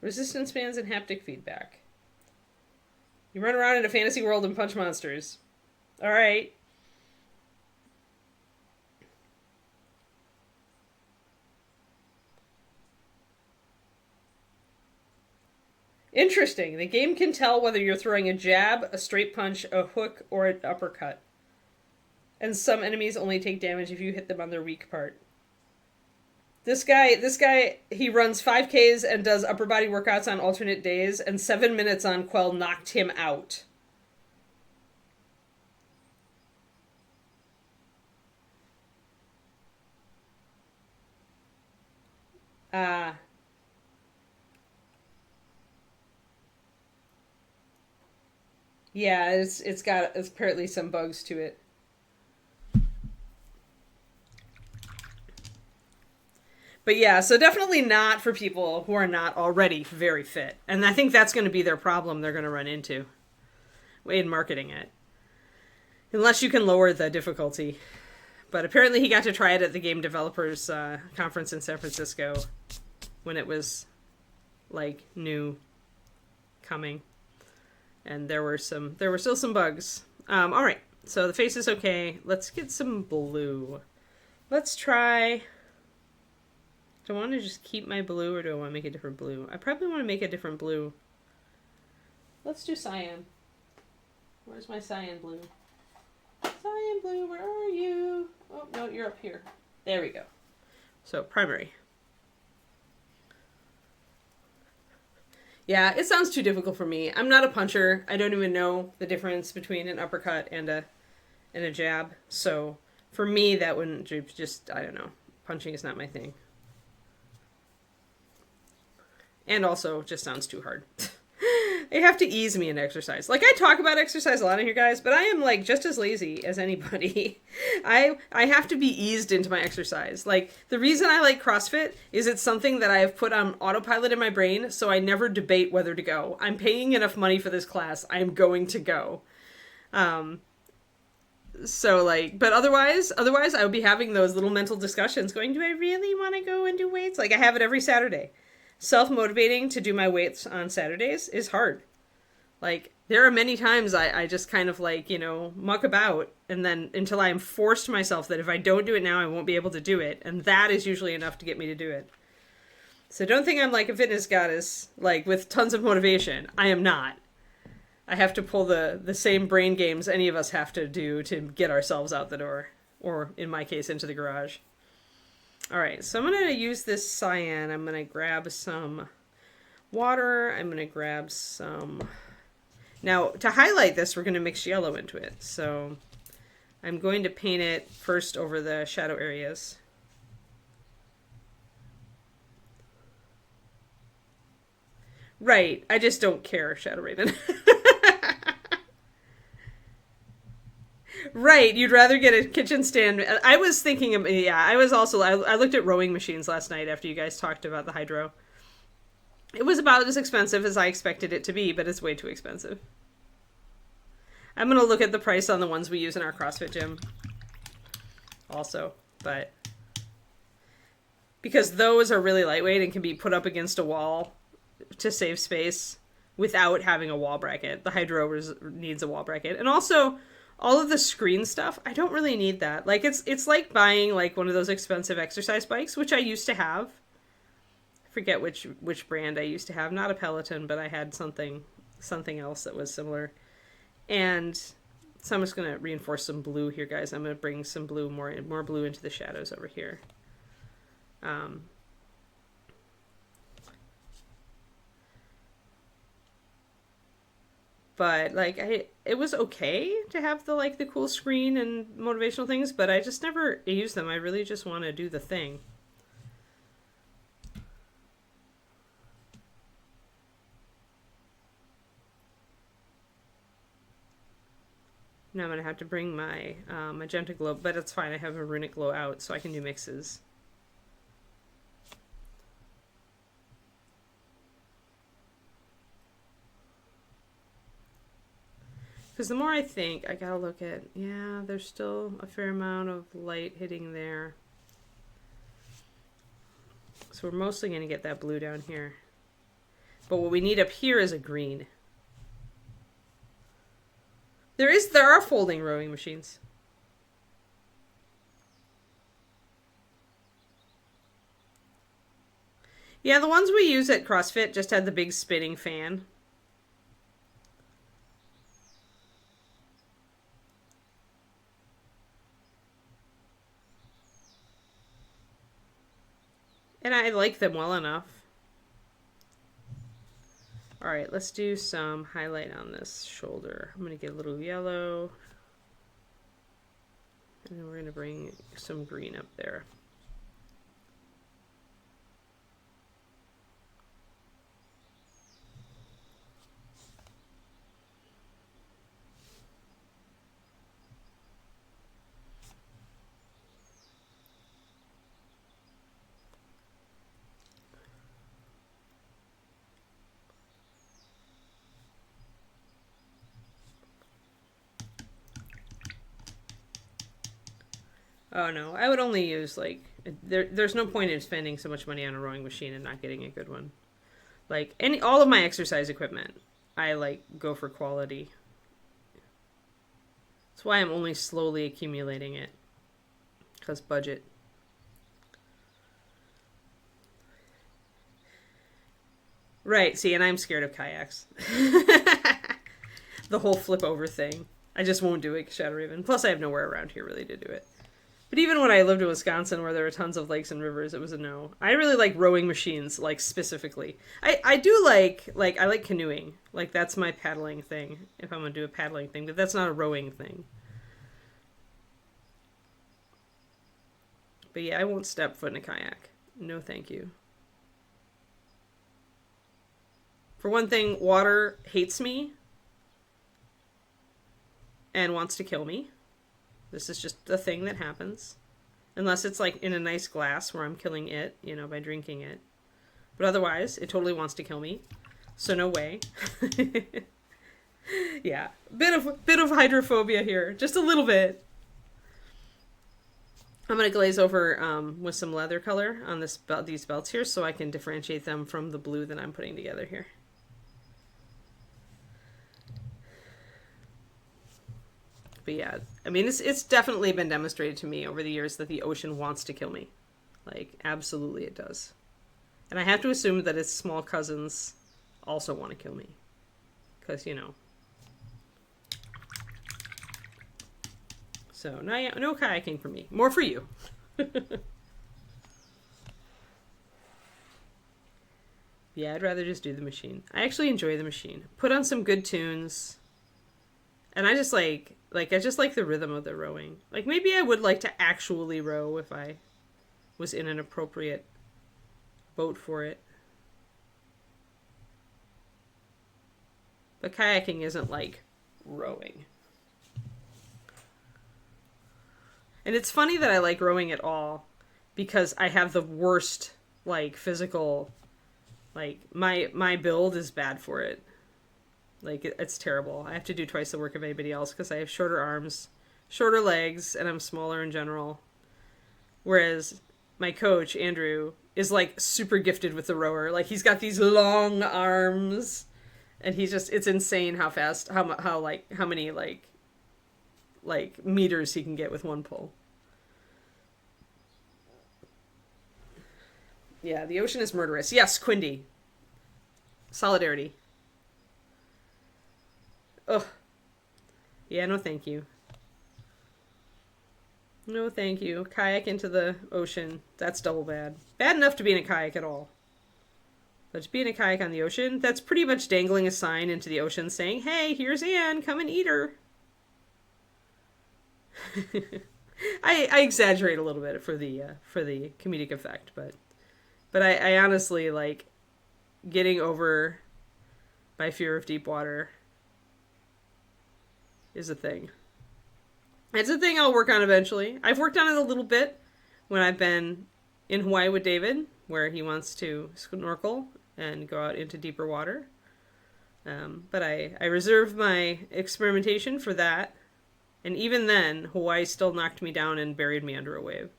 Resistance bands and haptic feedback. You run around in a fantasy world and punch monsters. Alright. Interesting. The game can tell whether you're throwing a jab, a straight punch, a hook, or an uppercut. And some enemies only take damage if you hit them on their weak part. This guy, he runs 5Ks and does upper body workouts on alternate days, and 7 minutes on Quell knocked him out. Yeah, it's got apparently some bugs to it. But yeah, so definitely not for people who are not already very fit. And I think that's going to be their problem they're going to run into in marketing it. Unless you can lower the difficulty. But apparently he got to try it at the Game Developers Conference in San Francisco when it was, like, new coming. And there were still some bugs. All right, so the face is okay. Let's get some blue. Let's try. Do I want to just keep my blue, or do I want to make a different blue? I probably want to make a different blue. Let's do cyan. Where's my cyan blue? Cyan blue, where are you? Oh, no, you're up here. There we go. So, primary. Yeah, it sounds too difficult for me. I'm not a puncher. I don't even know the difference between an uppercut and a jab. So for me, that wouldn't just, I don't know. Punching is not my thing. And also, just sounds too hard. They have to ease me in exercise. Like, I talk about exercise a lot in here, guys, but I am, like, just as lazy as anybody. I have to be eased into my exercise. Like, the reason I like CrossFit is it's something that I have put on autopilot in my brain, so I never debate whether to go. I'm paying enough money for this class. I'm going to go. So, like, but otherwise, I would be having those little mental discussions going, do I really want to go and do weights? Like, I have it every Saturday. Self-motivating to do my weights on Saturdays is hard. Like, there are many times I just kind of, like, you know, muck about, and then until I am forced myself that if I don't do it now, I won't be able to do it. And that is usually enough to get me to do it. So don't think I'm like a fitness goddess, like, with tons of motivation. I am not. I have to pull the same brain games any of us have to do to get ourselves out the door. Or, in my case, into the garage. Alright, so I'm going to use this cyan. I'm going to grab some water. I'm going to grab some... Now, to highlight this, we're going to mix yellow into it. So I'm going to paint it first over the shadow areas. Right, I just don't care, Shadow Raven. Right, you'd rather get a kitchen stand. I was thinking of, yeah, I looked at rowing machines last night after you guys talked about the hydro. It was about as expensive as I expected it to be, but it's way too expensive. I'm going to look at the price on the ones we use in our CrossFit gym also, but because those are really lightweight and can be put up against a wall to save space without having a wall bracket. The hydro needs a wall bracket. And also, all of the screen stuff, I don't really need that. Like, it's like buying, like, one of those expensive exercise bikes, which I used to have. I forget which brand I used to have. Not a Peloton, but I had something else that was similar. And so I'm just going to reinforce some blue here, guys. I'm going to bring some blue, more blue into the shadows over here. But like it was okay to have the like the cool screen and motivational things, but I just never use them. I really just want to do the thing. Now I'm going to have to bring my magenta glow, but it's fine. I have a runic glow out, so I can do mixes. Because the more I think, I gotta look at, yeah, there's still a fair amount of light hitting there. So we're mostly going to get that blue down here. But what we need up here is a green. There are folding rowing machines. Yeah, the ones we use at CrossFit just had the big spinning fan. And I like them well enough. All right, let's do some highlight on this shoulder. I'm going to get a little yellow. And then we're going to bring some green up there. Oh no, I would only use like there's no point in spending so much money on a rowing machine and not getting a good one. Like all of my exercise equipment, I like go for quality. That's why I'm only slowly accumulating it. Cuz budget. Right, see, and I'm scared of kayaks. The whole flip over thing. I just won't do it, Shadow Raven. Plus I have nowhere around here really to do it. But even when I lived in Wisconsin where there were tons of lakes and rivers, it was a no. I really like rowing machines, like specifically. I do like I like canoeing. Like that's my paddling thing, if I'm going to do a paddling thing. But that's not a rowing thing. But yeah, I won't step foot in a kayak. No thank you. For one thing, water hates me and wants to kill me. This is just the thing that happens. Unless it's like in a nice glass where I'm killing it, you know, by drinking it. But otherwise, it totally wants to kill me. So no way. Yeah. Bit of hydrophobia here. Just a little bit. I'm going to glaze over with some leather color on these belts here so I can differentiate them from the blue that I'm putting together here. But yeah, I mean, it's definitely been demonstrated to me over the years that the ocean wants to kill me. Like, absolutely it does. And I have to assume that its small cousins also want to kill me. Because, you know. So, no kayaking for me. More for you. Yeah, I'd rather just do the machine. I actually enjoy the machine. Put on some good tunes. And I just I just like the rhythm of the rowing. Like, maybe I would like to actually row if I was in an appropriate boat for it. But kayaking isn't like rowing. And it's funny that I like rowing at all because I have the worst, like, physical, like, my build is bad for it. Like, it's terrible. I have to do twice the work of anybody else because I have shorter arms, shorter legs, and I'm smaller in general. Whereas my coach, Andrew, is, like, super gifted with the rower. Like, he's got these long arms, and it's insane how fast, how many, meters he can get with one pull. Yeah, the ocean is murderous. Yes, Quindy. Solidarity. Ugh. Yeah, no thank you. No thank you. Kayak into the ocean. That's double bad. Bad enough to be in a kayak at all. But to be in a kayak on the ocean, that's pretty much dangling a sign into the ocean saying, hey, here's Anne, come and eat her. I exaggerate a little bit for the comedic effect, but I honestly like getting over my fear of deep water is a thing. It's a thing I'll work on eventually. I've worked on it a little bit when I've been in Hawaii with David, where he wants to snorkel and go out into deeper water. But I reserve my experimentation for that. And even then, Hawaii still knocked me down and buried me under a wave.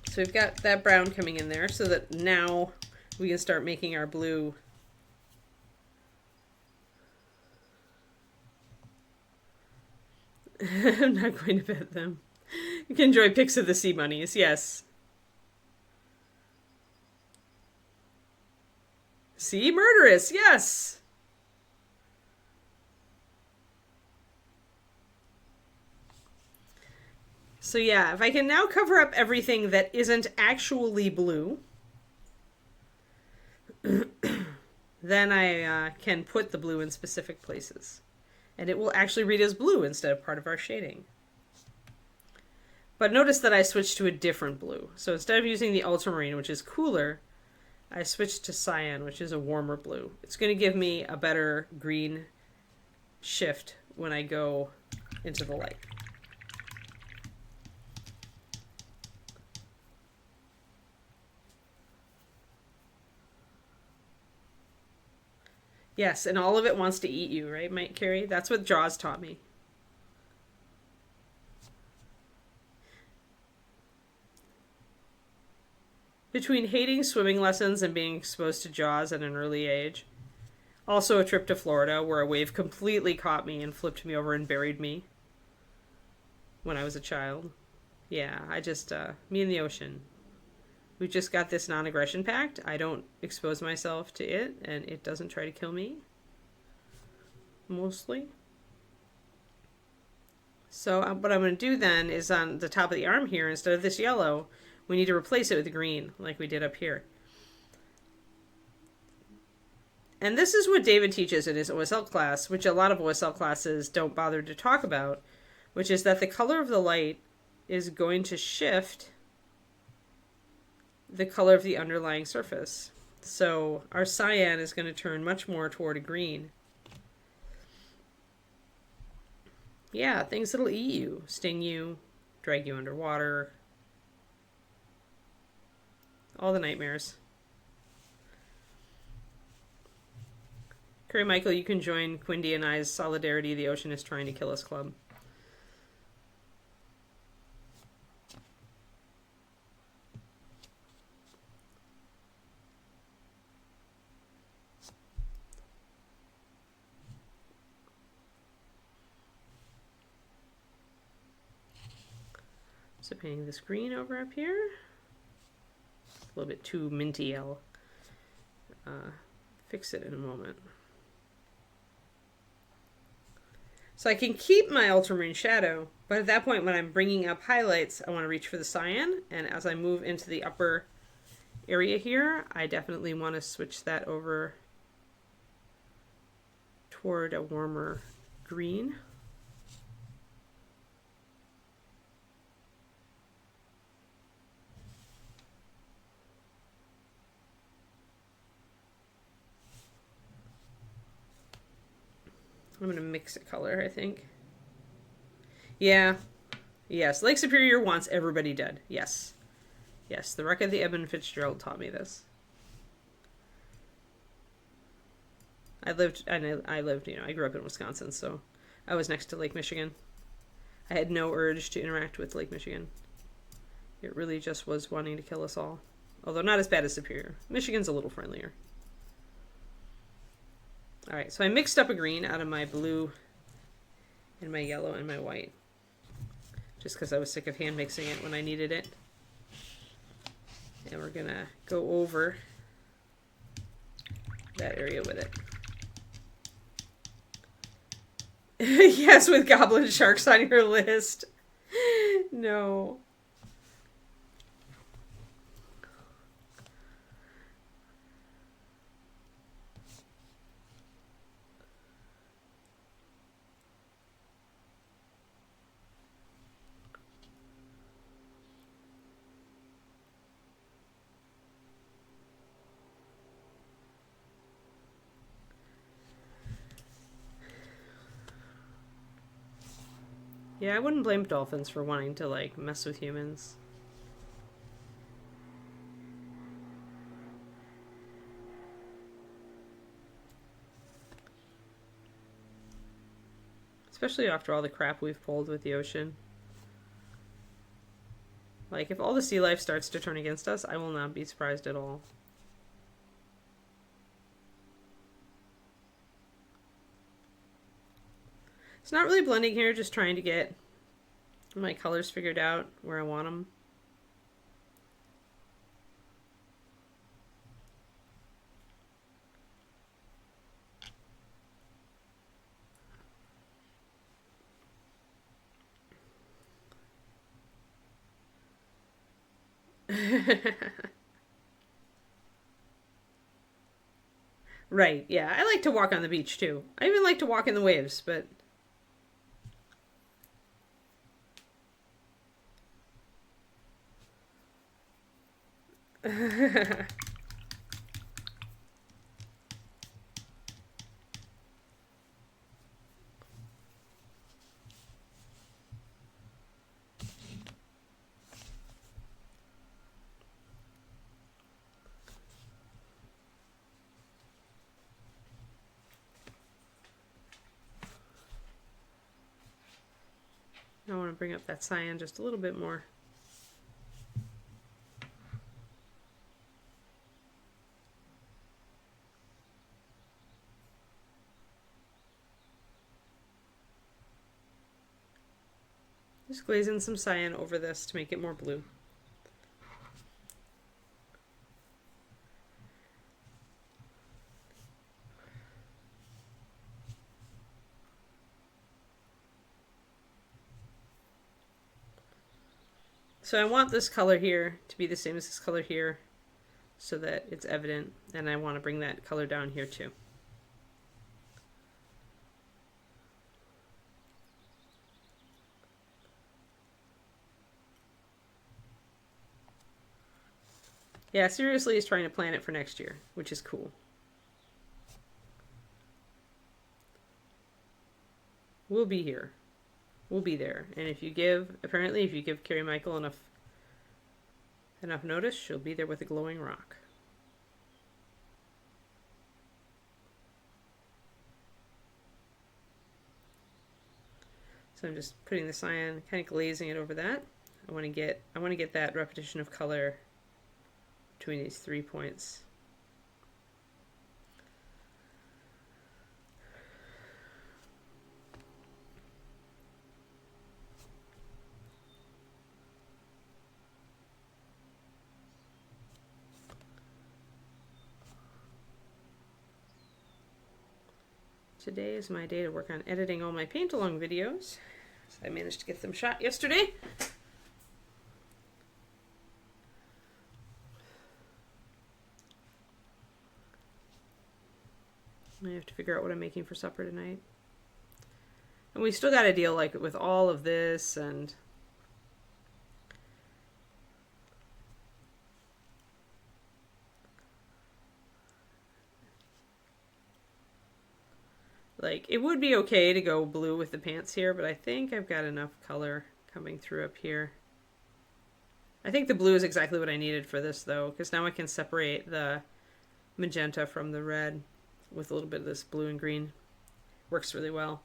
So we've got that brown coming in there so that now we can start making our blue. I'm not going to bet them. You can enjoy pics of the sea bunnies, yes. Sea murderous, yes! So yeah, if I can now cover up everything that isn't actually blue, then I can put the blue in specific places. And it will actually read as blue instead of part of our shading. But notice that I switched to a different blue. So instead of using the ultramarine, which is cooler, I switched to cyan, which is a warmer blue. It's going to give me a better green shift when I go into the light. Yes, and all of it wants to eat you, right, Mike Carey? That's what Jaws taught me. Between hating swimming lessons and being exposed to Jaws at an early age, also a trip to Florida where a wave completely caught me and flipped me over and buried me when I was a child. Yeah, me and the ocean. We've just got this non-aggression pact. I don't expose myself to it, and it doesn't try to kill me. Mostly. So what I'm going to do then is on the top of the arm here, instead of this yellow, we need to replace it with green, like we did up here. And this is what David teaches in his OSL class, which a lot of OSL classes don't bother to talk about, which is that the color of the light is going to shift the color of the underlying surface. So our cyan is going to turn much more toward a green. Yeah, things that'll eat you, sting you, drag you underwater. All the nightmares. Curry Michael, you can join Quindy and I's Solidarity the Ocean is Trying to Kill Us Club. So painting this green over up here. A little bit too minty. I'll fix it in a moment. So I can keep my ultramarine shadow, but at that point when I'm bringing up highlights, I want to reach for the cyan. And as I move into the upper area here, I definitely want to switch that over toward a warmer green. I'm going to mix a color, I think. Yeah. Yes. Lake Superior wants everybody dead. Yes. Yes. The Wreck of the Edmund Fitzgerald taught me this. I lived, I grew up in Wisconsin, so I was next to Lake Michigan. I had no urge to interact with Lake Michigan. It really just was wanting to kill us all. Although not as bad as Superior. Michigan's a little friendlier. Alright, so I mixed up a green out of my blue and my yellow and my white. Just because I was sick of hand mixing it when I needed it. And we're going to go over that area with it. Yes, with goblin sharks on your list. No. Yeah, I wouldn't blame dolphins for wanting to, like, mess with humans. Especially after all the crap we've pulled with the ocean. Like, if all the sea life starts to turn against us, I will not be surprised at all. It's not really blending here, just trying to get my colors figured out where I want them. Right, yeah. I like to walk on the beach too. I even like to walk in the waves, but I want to bring up that cyan just a little bit more. Just glaze in some cyan over this to make it more blue. So I want this color here to be the same as this color here so that it's evident, and I want to bring that color down here too. Yeah, seriously, he's trying to plan it for next year, which is cool. We'll be here. We'll be there. And if you give, apparently, if you give Carrie Michael enough notice, she'll be there with a glowing rock. So I'm just putting the cyan, kind of glazing it over that. I want to get that repetition of color between these 3 points. Today is my day to work on editing all my paint along videos. So I managed to get them shot yesterday. I have to figure out what I'm making for supper tonight. And we still got to deal like with all of this and like it would be okay to go blue with the pants here, but I think I've got enough color coming through up here. I think the blue is exactly what I needed for this though, because now I can separate the magenta from the red with a little bit of this blue and green. Works really well.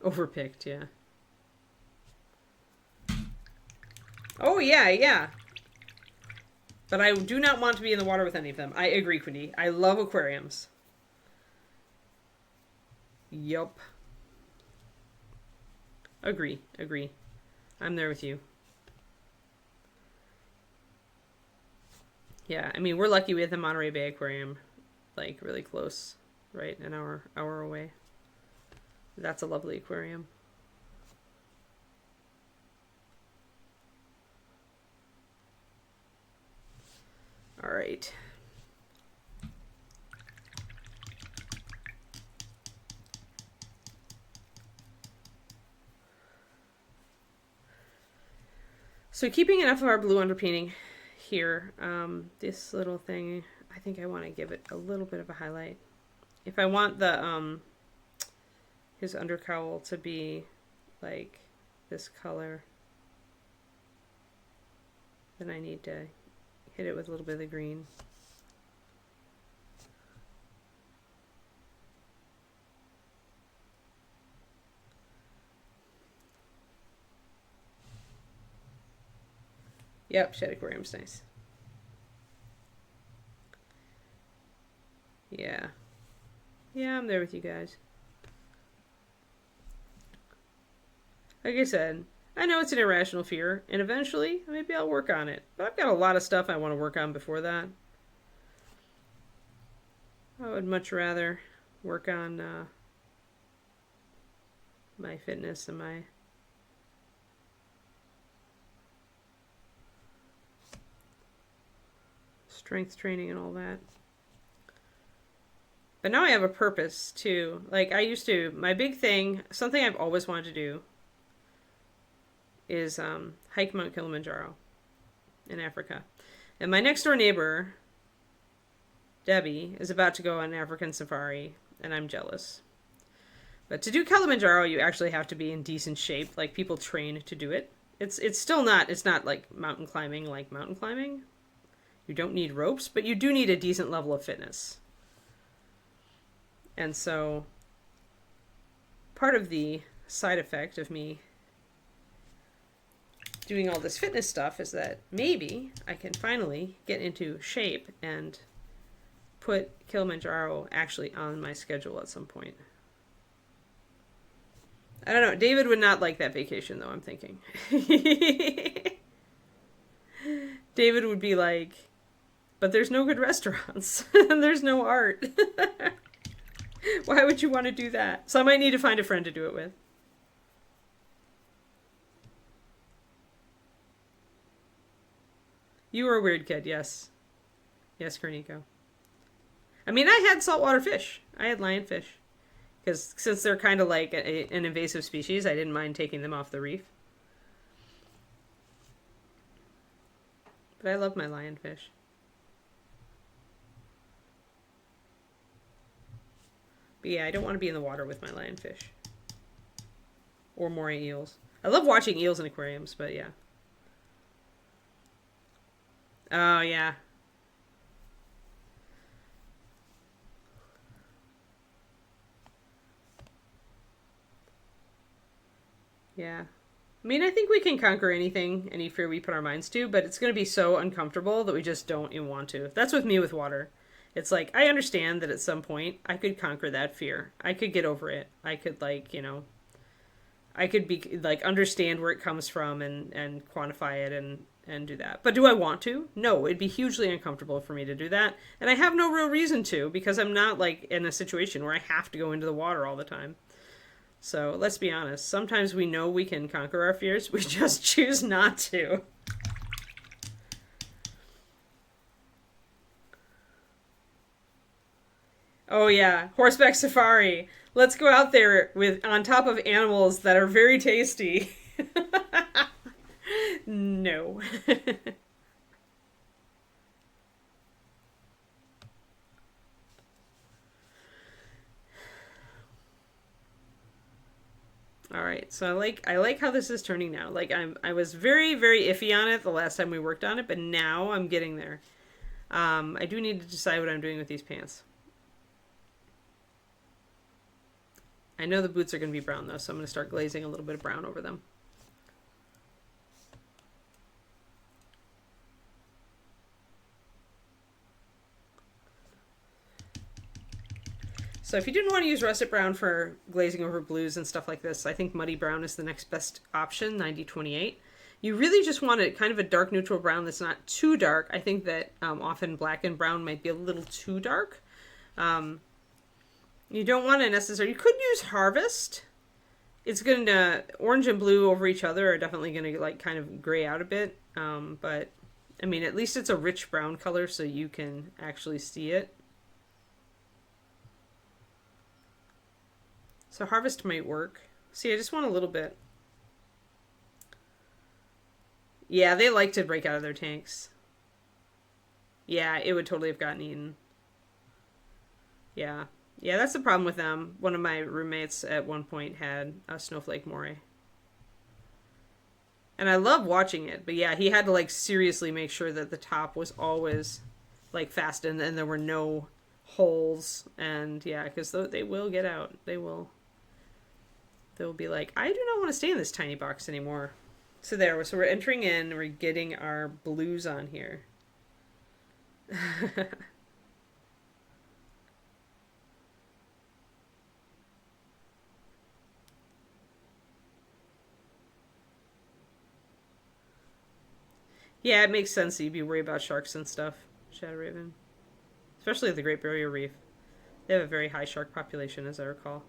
Overpicked, yeah. Oh, yeah, yeah. But I do not want to be in the water with any of them. I agree, Quindy. I love aquariums. Yup. Agree, agree. I'm there with you. Yeah, I mean, we're lucky we have the Monterey Bay Aquarium, like, really close, right? An hour away. That's a lovely aquarium. All right. So keeping enough of our blue underpainting here, this little thing, I think I want to give it a little bit of a highlight. If I want the his undercowl to be like this color, then I need to hit it with a little bit of the green. Yep, Shed Aquarium's nice. Yeah. Yeah, I'm there with you guys. Like I said, I know it's an irrational fear, and eventually, maybe I'll work on it. But I've got a lot of stuff I want to work on before that. I would much rather work on my fitness and my strength training and all that. But now I have a purpose too. Like I used to, my big thing, something I've always wanted to do is hike Mount Kilimanjaro in Africa. And my next door neighbor, Debbie, is about to go on an African safari, and I'm jealous. But to do Kilimanjaro, you actually have to be in decent shape. Like people train to do it. It's still not, it's not like mountain climbing. You don't need ropes, but you do need a decent level of fitness. And so part of the side effect of me doing all this fitness stuff is that maybe I can finally get into shape and put Kilimanjaro actually on my schedule at some point. I don't know. David would not like that vacation, though, I'm thinking. David would be like, but there's no good restaurants and there's no art. Why would you want to do that? So I might need to find a friend to do it with. You were a weird kid, yes. Yes, Kerniko. I mean, I had saltwater fish. I had lionfish. Because since they're kind of like an invasive species, I didn't mind taking them off the reef. But I love my lionfish. But yeah, I don't want to be in the water with my lionfish. Or moray eels. I love watching eels in aquariums, but yeah. Oh, yeah. Yeah. I mean, I think we can conquer anything, any fear we put our minds to, but it's going to be so uncomfortable that we just don't even want to. That's with me with water. It's like, I understand that at some point I could conquer that fear. I could get over it. I could, like, you know, I could be, like, understand where it comes from and quantify it and do that. But do I want to? No, it'd be hugely uncomfortable for me to do that. And I have no real reason to, because I'm not, like, in a situation where I have to go into the water all the time. So let's be honest. Sometimes we know we can conquer our fears. We just choose not to. Oh yeah, horseback safari. Let's go out there with on top of animals that are very tasty. No. All right, so I like how this is turning now. Like I was very very iffy on it the last time we worked on it, but now I'm getting there. I do need to decide what I'm doing with these pants. I know the boots are going to be brown though, so I'm going to start glazing a little bit of brown over them. So if you didn't want to use russet brown for glazing over blues and stuff like this, I think muddy brown is the next best option, 9028. You really just want it kind of a dark neutral brown that's not too dark. I think that often black and brown might be a little too dark. You don't want to necessarily... You could use Harvest. It's going to... Orange and blue over each other are definitely going to like kind of gray out a bit. But, I mean, at least it's a rich brown color so you can actually see it. So Harvest might work. See, I just want a little bit. Yeah, they like to break out of their tanks. Yeah, it would totally have gotten eaten. Yeah. Yeah, that's the problem with them. One of my roommates at one point had a snowflake moray. And I love watching it, but yeah, he had to like seriously make sure that the top was always like fastened and there were no holes. And yeah, because they will get out. They'll be like, I do not want to stay in this tiny box anymore. So we're entering in, we're getting our blues on here. Yeah, it makes sense that you'd be worried about sharks and stuff, Shadow Raven. Especially the Great Barrier Reef. They have a very high shark population, as I recall.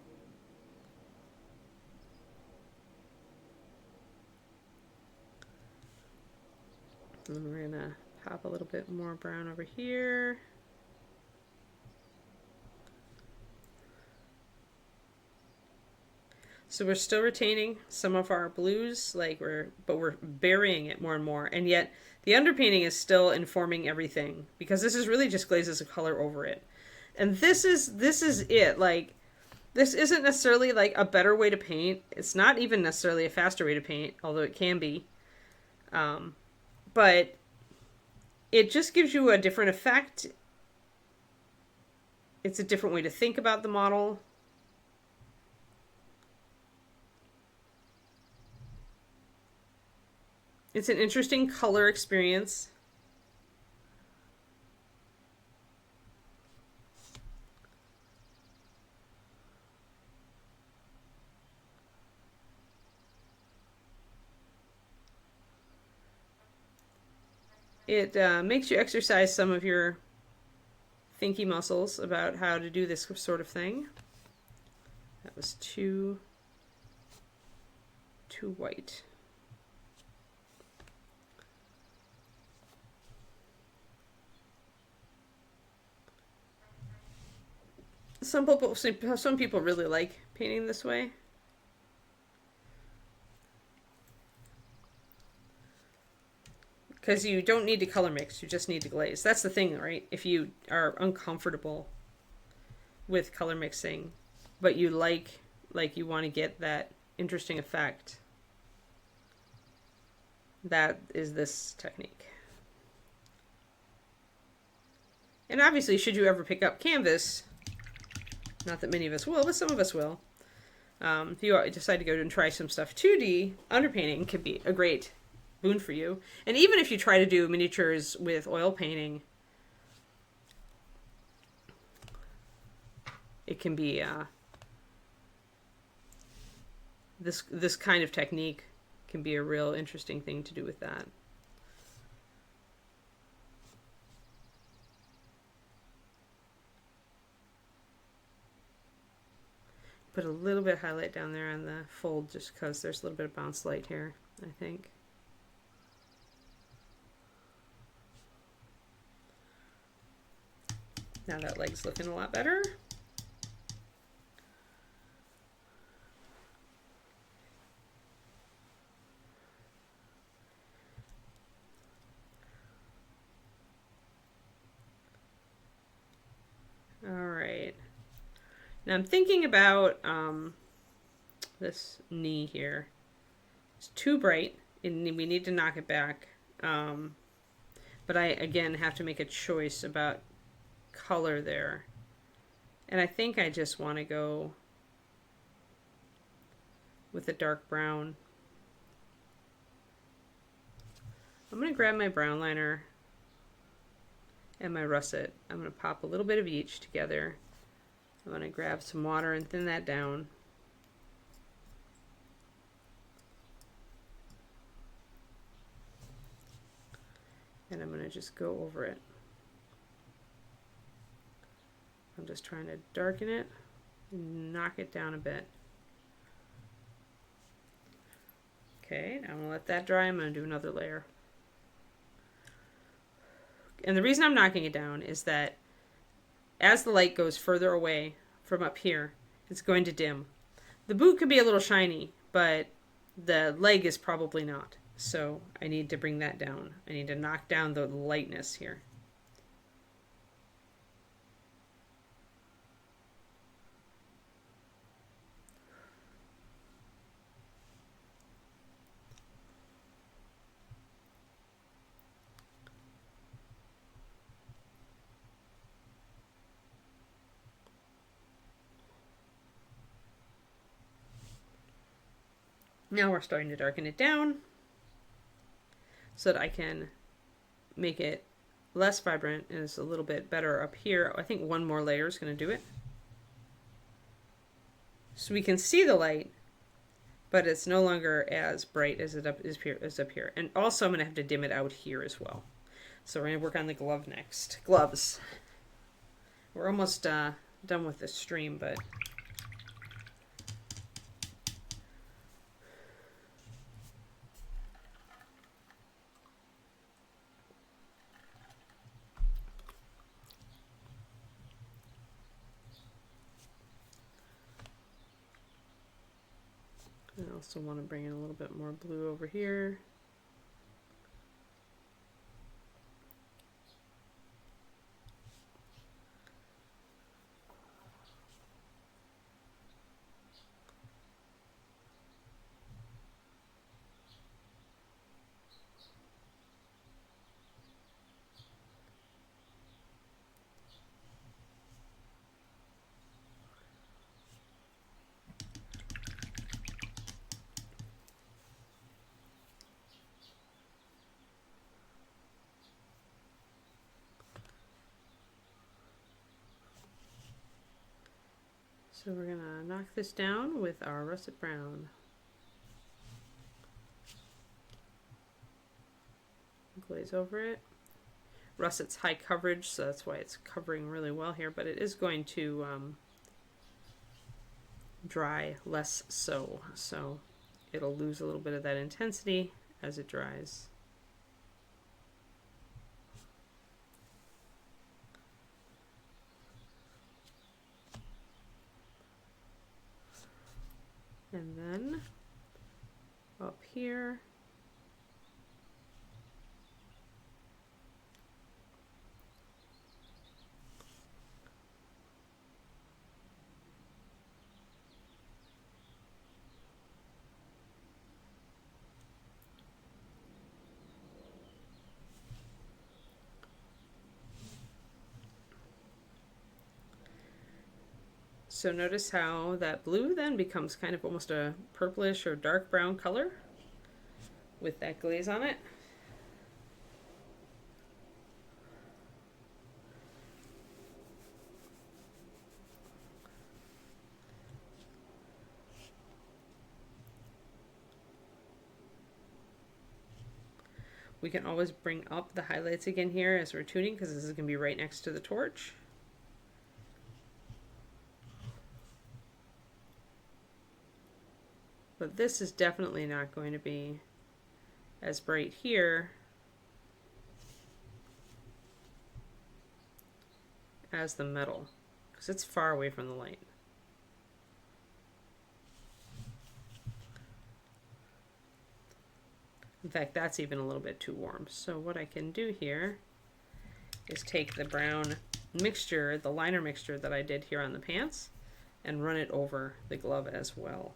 And then we're gonna pop a little bit more brown over here. So we're still retaining some of our blues, but we're burying it more and more, and yet the underpainting is still informing everything because this is really just glazes of color over it, and this is it. Like, this isn't necessarily like a better way to paint. It's not even necessarily a faster way to paint, although it can be. But it just gives you a different effect. It's a different way to think about the model. It's an interesting color experience. It makes you exercise some of your thinky muscles about how to do this sort of thing. That was too white. Some people really like painting this way. Because you don't need to color mix, you just need to glaze. That's the thing, right? If you are uncomfortable with color mixing, but you you want to get that interesting effect, that is this technique. And obviously, should you ever pick up canvas, not that many of us will, but some of us will, if you decide to go and try some stuff, 2D underpainting could be a great boon for you. And even if you try to do miniatures with oil painting, it can be this kind of technique can be a real interesting thing to do with that. Put a little bit of highlight down there on the fold just because there's a little bit of bounce light here, I think. Now that leg's looking a lot better. All right. Now I'm thinking about this knee here. It's too bright, and we need to knock it back. But I, again, have to make a choice about color there. And I think I just want to go with a dark brown. I'm going to grab my brown liner and my russet. I'm going to pop a little bit of each together. I'm going to grab some water and thin that down. And I'm going to just go over it. I'm just trying to darken it and knock it down a bit. Okay, now I'm going to let that dry. I'm going to do another layer. And the reason I'm knocking it down is that as the light goes further away from up here, it's going to dim. The boot could be a little shiny, but the leg is probably not. So I need to bring that down. I need to knock down the lightness here. Now we're starting to darken it down so that I can make it less vibrant and it's a little bit better up here. I think one more layer is going to do it. So we can see the light, but it's no longer as bright as it is up here. And also I'm going to have to dim it out here as well. So we're going to work on the glove next. Gloves. We're almost done with this stream, but I also want to bring in a little bit more blue over here. So we're going to knock this down with our russet brown. Glaze over it. Russet's high coverage, so that's why it's covering really well here, but it is going to dry less so it'll lose a little bit of that intensity as it dries. And then up here, so notice how that blue then becomes kind of almost a purplish or dark brown color with that glaze on it. We can always bring up the highlights again here as we're tuning because this is going to be right next to the torch. But this is definitely not going to be as bright here as the metal because it's far away from the light. In fact, that's even a little bit too warm. So what I can do here is take the brown mixture, the liner mixture that I did here on the pants, and run it over the glove as well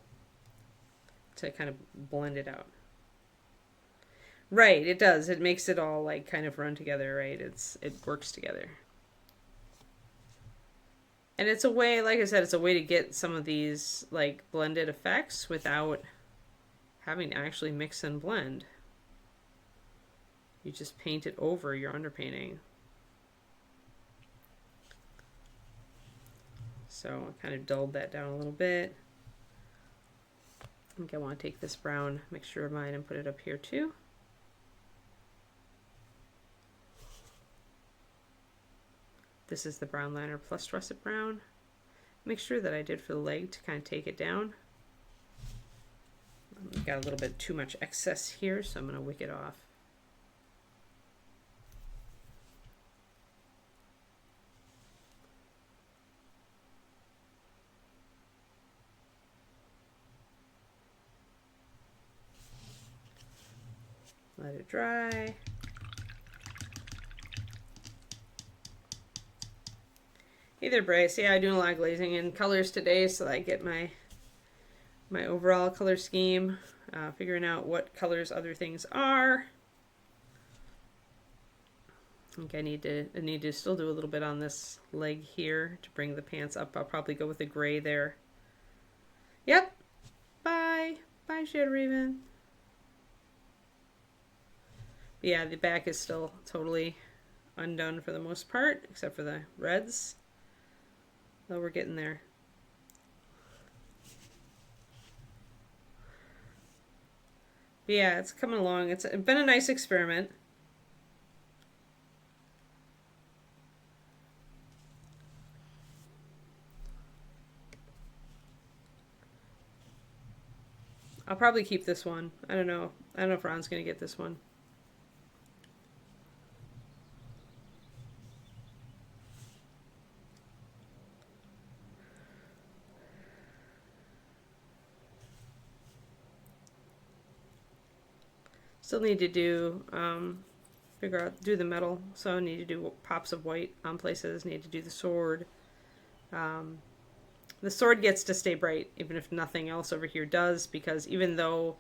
to kind of blend it out. Right, it does. It makes it all like kind of run together, right? It works together. And it's a way, like I said, it's a way to get some of these like blended effects without having to actually mix and blend. You just paint it over your underpainting. So I kind of dulled that down a little bit. I think I want to take this brown mixture of mine and put it up here too. This is the brown liner plus russet brown mixture that I did for the leg to kind of take it down. I've got a little bit too much excess here, so I'm going to wick it off. Let it dry. Hey there, Bryce. Yeah, I'm doing a lot of glazing in colors today so that I get my overall color scheme, figuring out what colors other things are. I think I need to still do a little bit on this leg here to bring the pants up. I'll probably go with the gray there. Yep. Bye. Bye, Shadow Raven. Yeah, the back is still totally undone for the most part, except for the reds. Though we're getting there. But yeah, it's coming along. It's been a nice experiment. I'll probably keep this one. I don't know. I don't know if Ron's going to get this one. Still need to do, do the metal. So I need to do pops of white on places. Need to do the sword. The sword gets to stay bright, even if nothing else over here does, because even though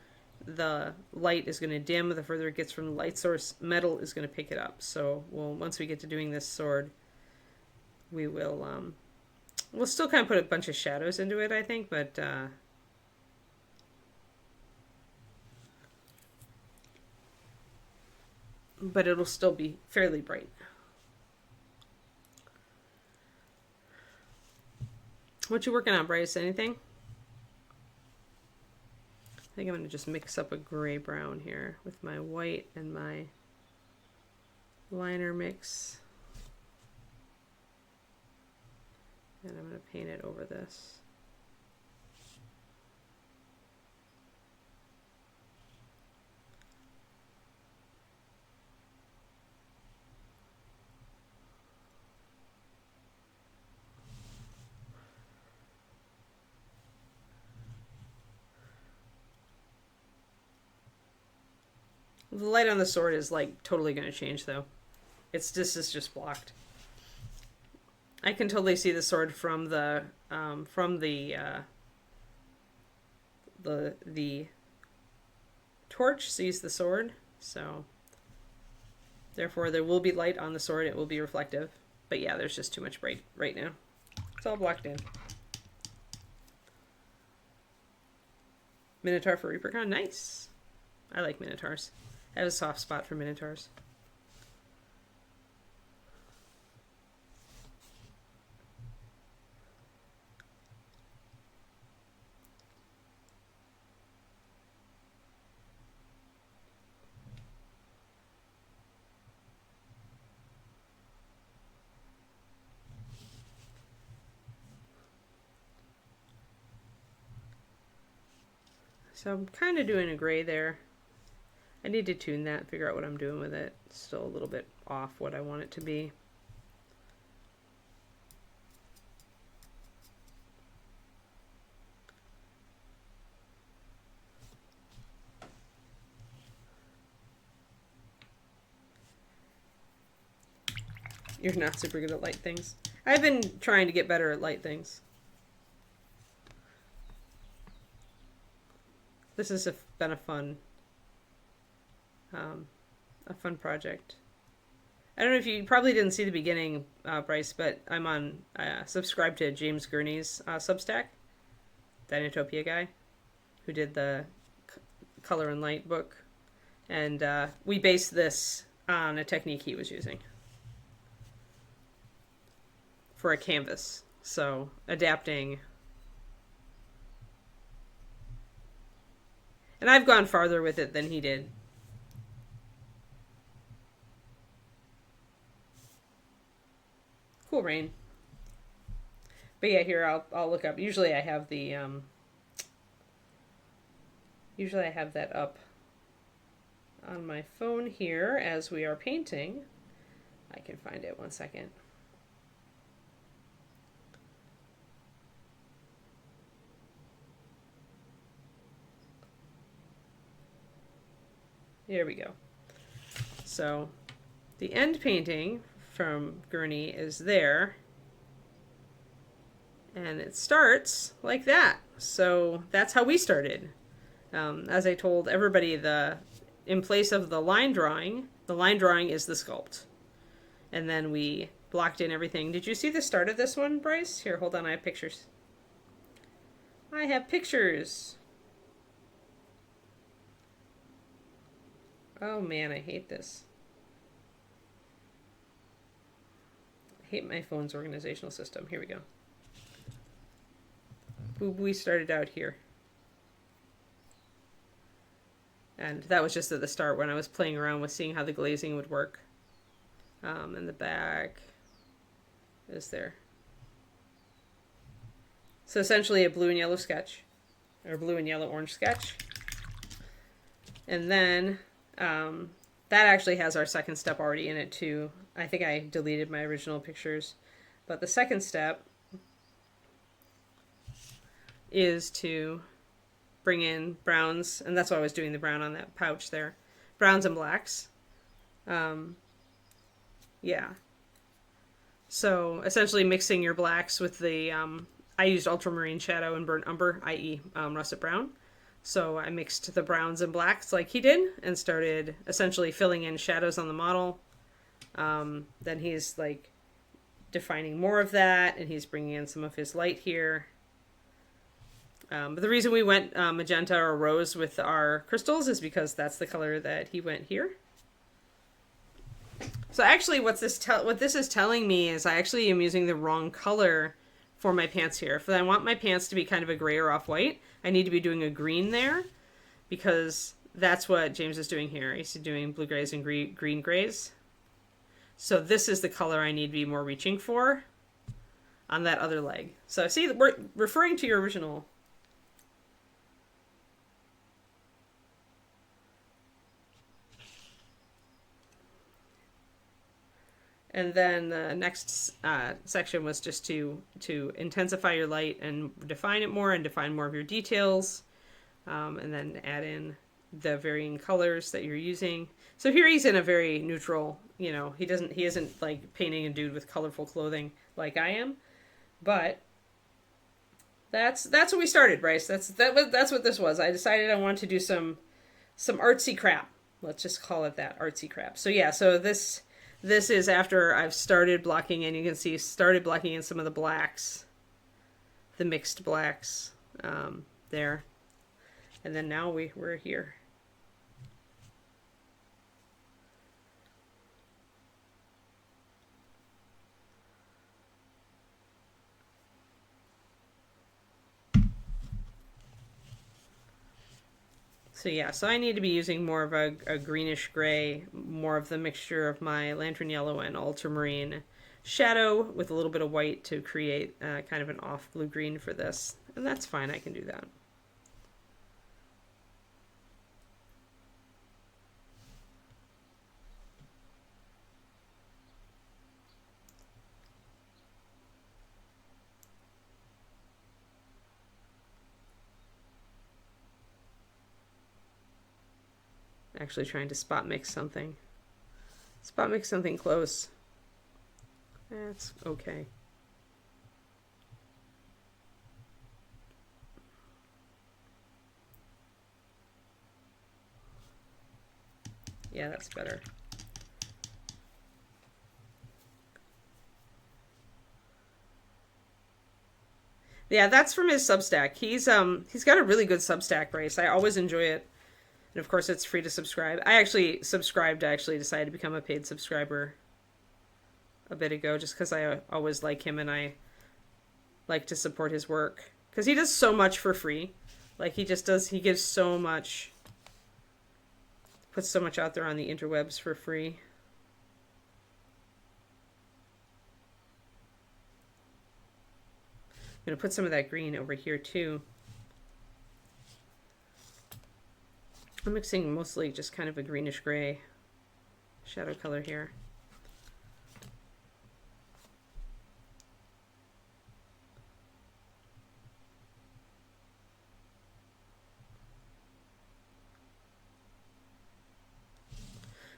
the light is going to dim, the further it gets from the light source, metal is going to pick it up. So once we get to doing this sword, we will, we'll still kind of put a bunch of shadows into it, I think, but it'll still be fairly bright. What you working on, Bryce? Anything? I think I'm going to just mix up a gray brown here with my white and my liner mix. And I'm going to paint it over this. The light on the sword is like totally going to change though. It's just blocked. I can totally see the sword from the torch sees the sword, so therefore there will be light on the sword. It will be reflective, but yeah, there's just too much bright right now. It's all blocked in. Minotaur for Reapercon, nice. I like Minotaurs. I have a soft spot for Minotaurs. So I'm kind of doing a gray there. I need to tune that, figure out what I'm doing with it. It's still a little bit off what I want it to be. You're not super good at light things. I've been trying to get better at light things. This has been a fun project. I don't know if you probably didn't see the beginning, Bryce, but I'm on subscribe to James Gurney's Substack, Dinotopia guy, who did the Color and Light book, and we based this on a technique he was using for a canvas. So adapting. And I've gone farther with it than he did. Cool rain. But yeah, here I'll look up. Usually I have the usually I have that up on my phone here as we are painting. I can find it 1 second. Here we go. So the end painting from Gurney is there. And it starts like that. So that's how we started. As I told everybody, in place of the line drawing is the sculpt. And then we blocked in everything. Did you see the start of this one, Bryce? Here, hold on, I have pictures. I have pictures. Oh man, I hate this. I hate my phone's organizational system. Here we go. We started out here. And that was just at the start when I was playing around with seeing how the glazing would work. And the back is there. So essentially a blue and yellow sketch, or blue and yellow orange sketch. And then that actually has our second step already in it too. I think I deleted my original pictures. But the second step is to bring in browns, and that's why I was doing the brown on that pouch there. Browns and blacks. Yeah. So essentially mixing your blacks with the, I used ultramarine shadow and burnt umber, i.e. Russet brown. So I mixed the browns and blacks like he did and started essentially filling in shadows on the model. Then he's like defining more of that, and he's bringing in some of his light here. But the reason we went magenta or rose with our crystals is because that's the color that he went here. So actually what this is telling me is I actually am using the wrong color for my pants here. If I want my pants to be kind of a gray or off-white, I need to be doing a green there, because that's what James is doing here. He's doing blue grays and green grays. So this is the color I need to be more reaching for on that other leg. So see, we're referring to your original. And then the next section was just to intensify your light and define it more and define more of your details. And then add in the varying colors that you're using. So here he's in a very neutral, he isn't like painting a dude with colorful clothing like I am. But that's what we started, Bryce. That's what this was. I decided I wanted to do some artsy crap. Let's just call it that, artsy crap. So yeah, so this is after I've started blocking in. You can see started blocking in some of the blacks, the mixed blacks there. And then now we're here. So yeah, so I need to be using more of a greenish gray, more of the mixture of my lantern yellow and ultramarine shadow with a little bit of white to create kind of an off blue green for this. And that's fine, I can do that. Actually trying to spot mix something close. That's okay. Yeah, that's better. Yeah, that's from his Substack. He's got a really good Substack, Bryce. I always enjoy it. And of course, it's free to subscribe. I actually subscribed. I actually decided to become a paid subscriber a bit ago, just because I always like him and I like to support his work. Because he does so much for free. Like, he gives so much, puts so much out there on the interwebs for free. I'm going to put some of that green over here too. I'm mixing mostly just kind of a greenish gray shadow color here.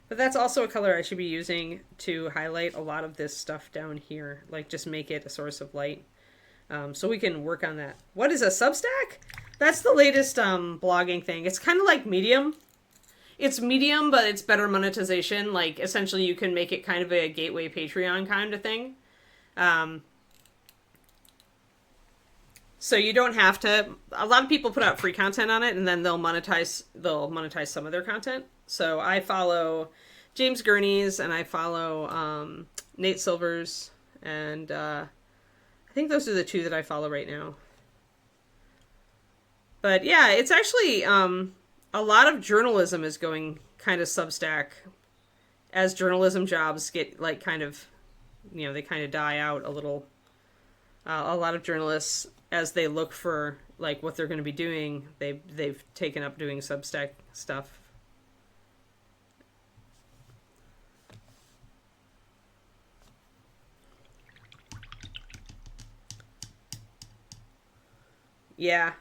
But that's also a color I should be using to highlight a lot of this stuff down here. Like, just make it a source of light. So we can work on that. What is a Substack? That's the latest blogging thing. It's kind of like Medium. It's Medium, but it's better monetization. Like, essentially, you can make it kind of a gateway Patreon kind of thing. So you don't have to. A lot of people put out free content on it, and then they'll monetize some of their content. So I follow James Gurney's, and I follow Nate Silver's, and I think those are the two that I follow right now. But yeah, it's actually a lot of journalism is going kind of Substack as journalism jobs get like kind of, they kind of die out a little. A lot of journalists, as they look for like what they're going to be doing, they've taken up doing Substack stuff. Yeah.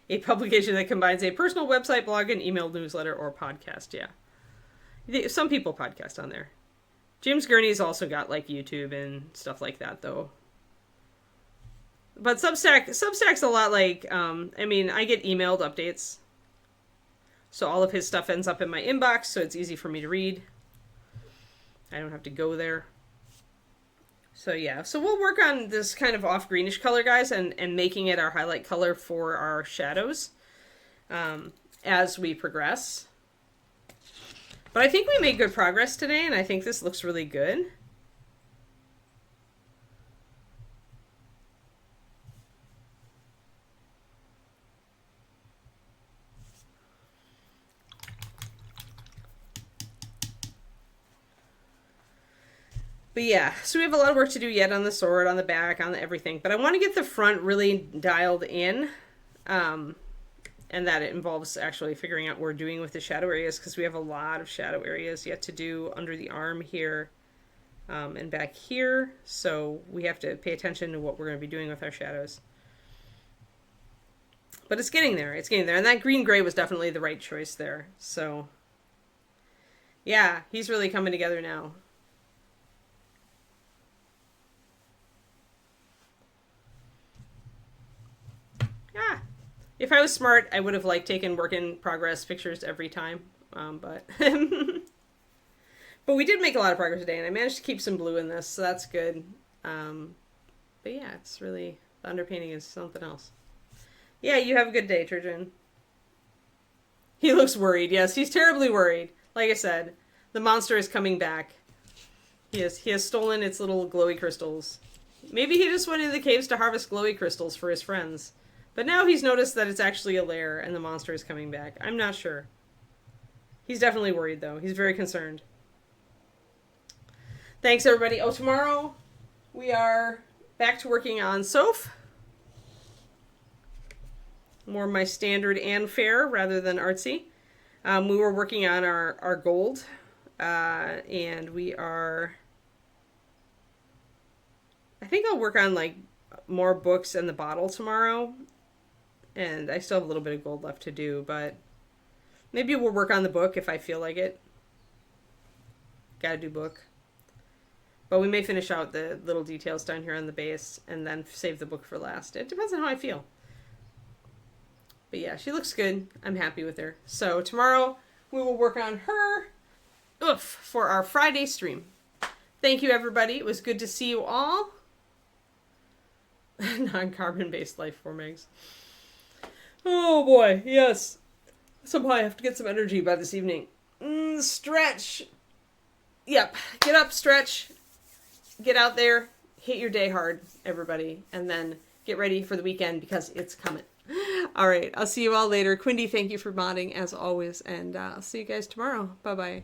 A publication that combines a personal website, blog, and email newsletter or podcast. Yeah. Some people podcast on there. James Gurney's also got like YouTube and stuff like that though. But Substack's a lot like, I get emailed updates. So all of his stuff ends up in my inbox, so it's easy for me to read. I don't have to go there. So yeah, so we'll work on this kind of off greenish color, guys, and making it our highlight color for our shadows as we progress. But I think we made good progress today, and I think this looks really good. But yeah, so we have a lot of work to do yet on the sword, on the back, on everything. But I want to get the front really dialed in. And that it involves actually figuring out what we're doing with the shadow areas, because we have a lot of shadow areas yet to do under the arm here and back here. So we have to pay attention to what we're going to be doing with our shadows. But it's getting there. It's getting there. And that green-gray was definitely the right choice there. So yeah, he's really coming together now. Yeah. If I was smart, I would have taken work in progress pictures every time. But but we did make a lot of progress today, and I managed to keep some blue in this, so that's good. But yeah, it's really, the underpainting is something else. Yeah, you have a good day, Turgeon. He looks worried. Yes, he's terribly worried. Like I said, the monster is coming back. He has stolen its little glowy crystals. Maybe he just went into the caves to harvest glowy crystals for his friends. But now he's noticed that it's actually a lair and the monster is coming back. I'm not sure. He's definitely worried, though. He's very concerned. Thanks, everybody. Oh, tomorrow we are back to working on Soph. More my standard and fair rather than artsy. We were working on our gold. And we are... I think I'll work on, more books and the bottle tomorrow. And I still have a little bit of gold left to do, but maybe we'll work on the book if I feel like it. Gotta do book. But we may finish out the little details down here on the base and then save the book for last. It depends on how I feel. But yeah, she looks good. I'm happy with her. So tomorrow we will work on her for our Friday stream. Thank you, everybody. It was good to see you all. Non-carbon-based life form eggs. Oh boy, yes. Somehow I have to get some energy by this evening. Stretch. Yep. Get up, stretch. Get out there. Hit your day hard, everybody. And then get ready for the weekend because it's coming. All right. I'll see you all later. Quindy, thank you for modding as always. And I'll see you guys tomorrow. Bye-bye.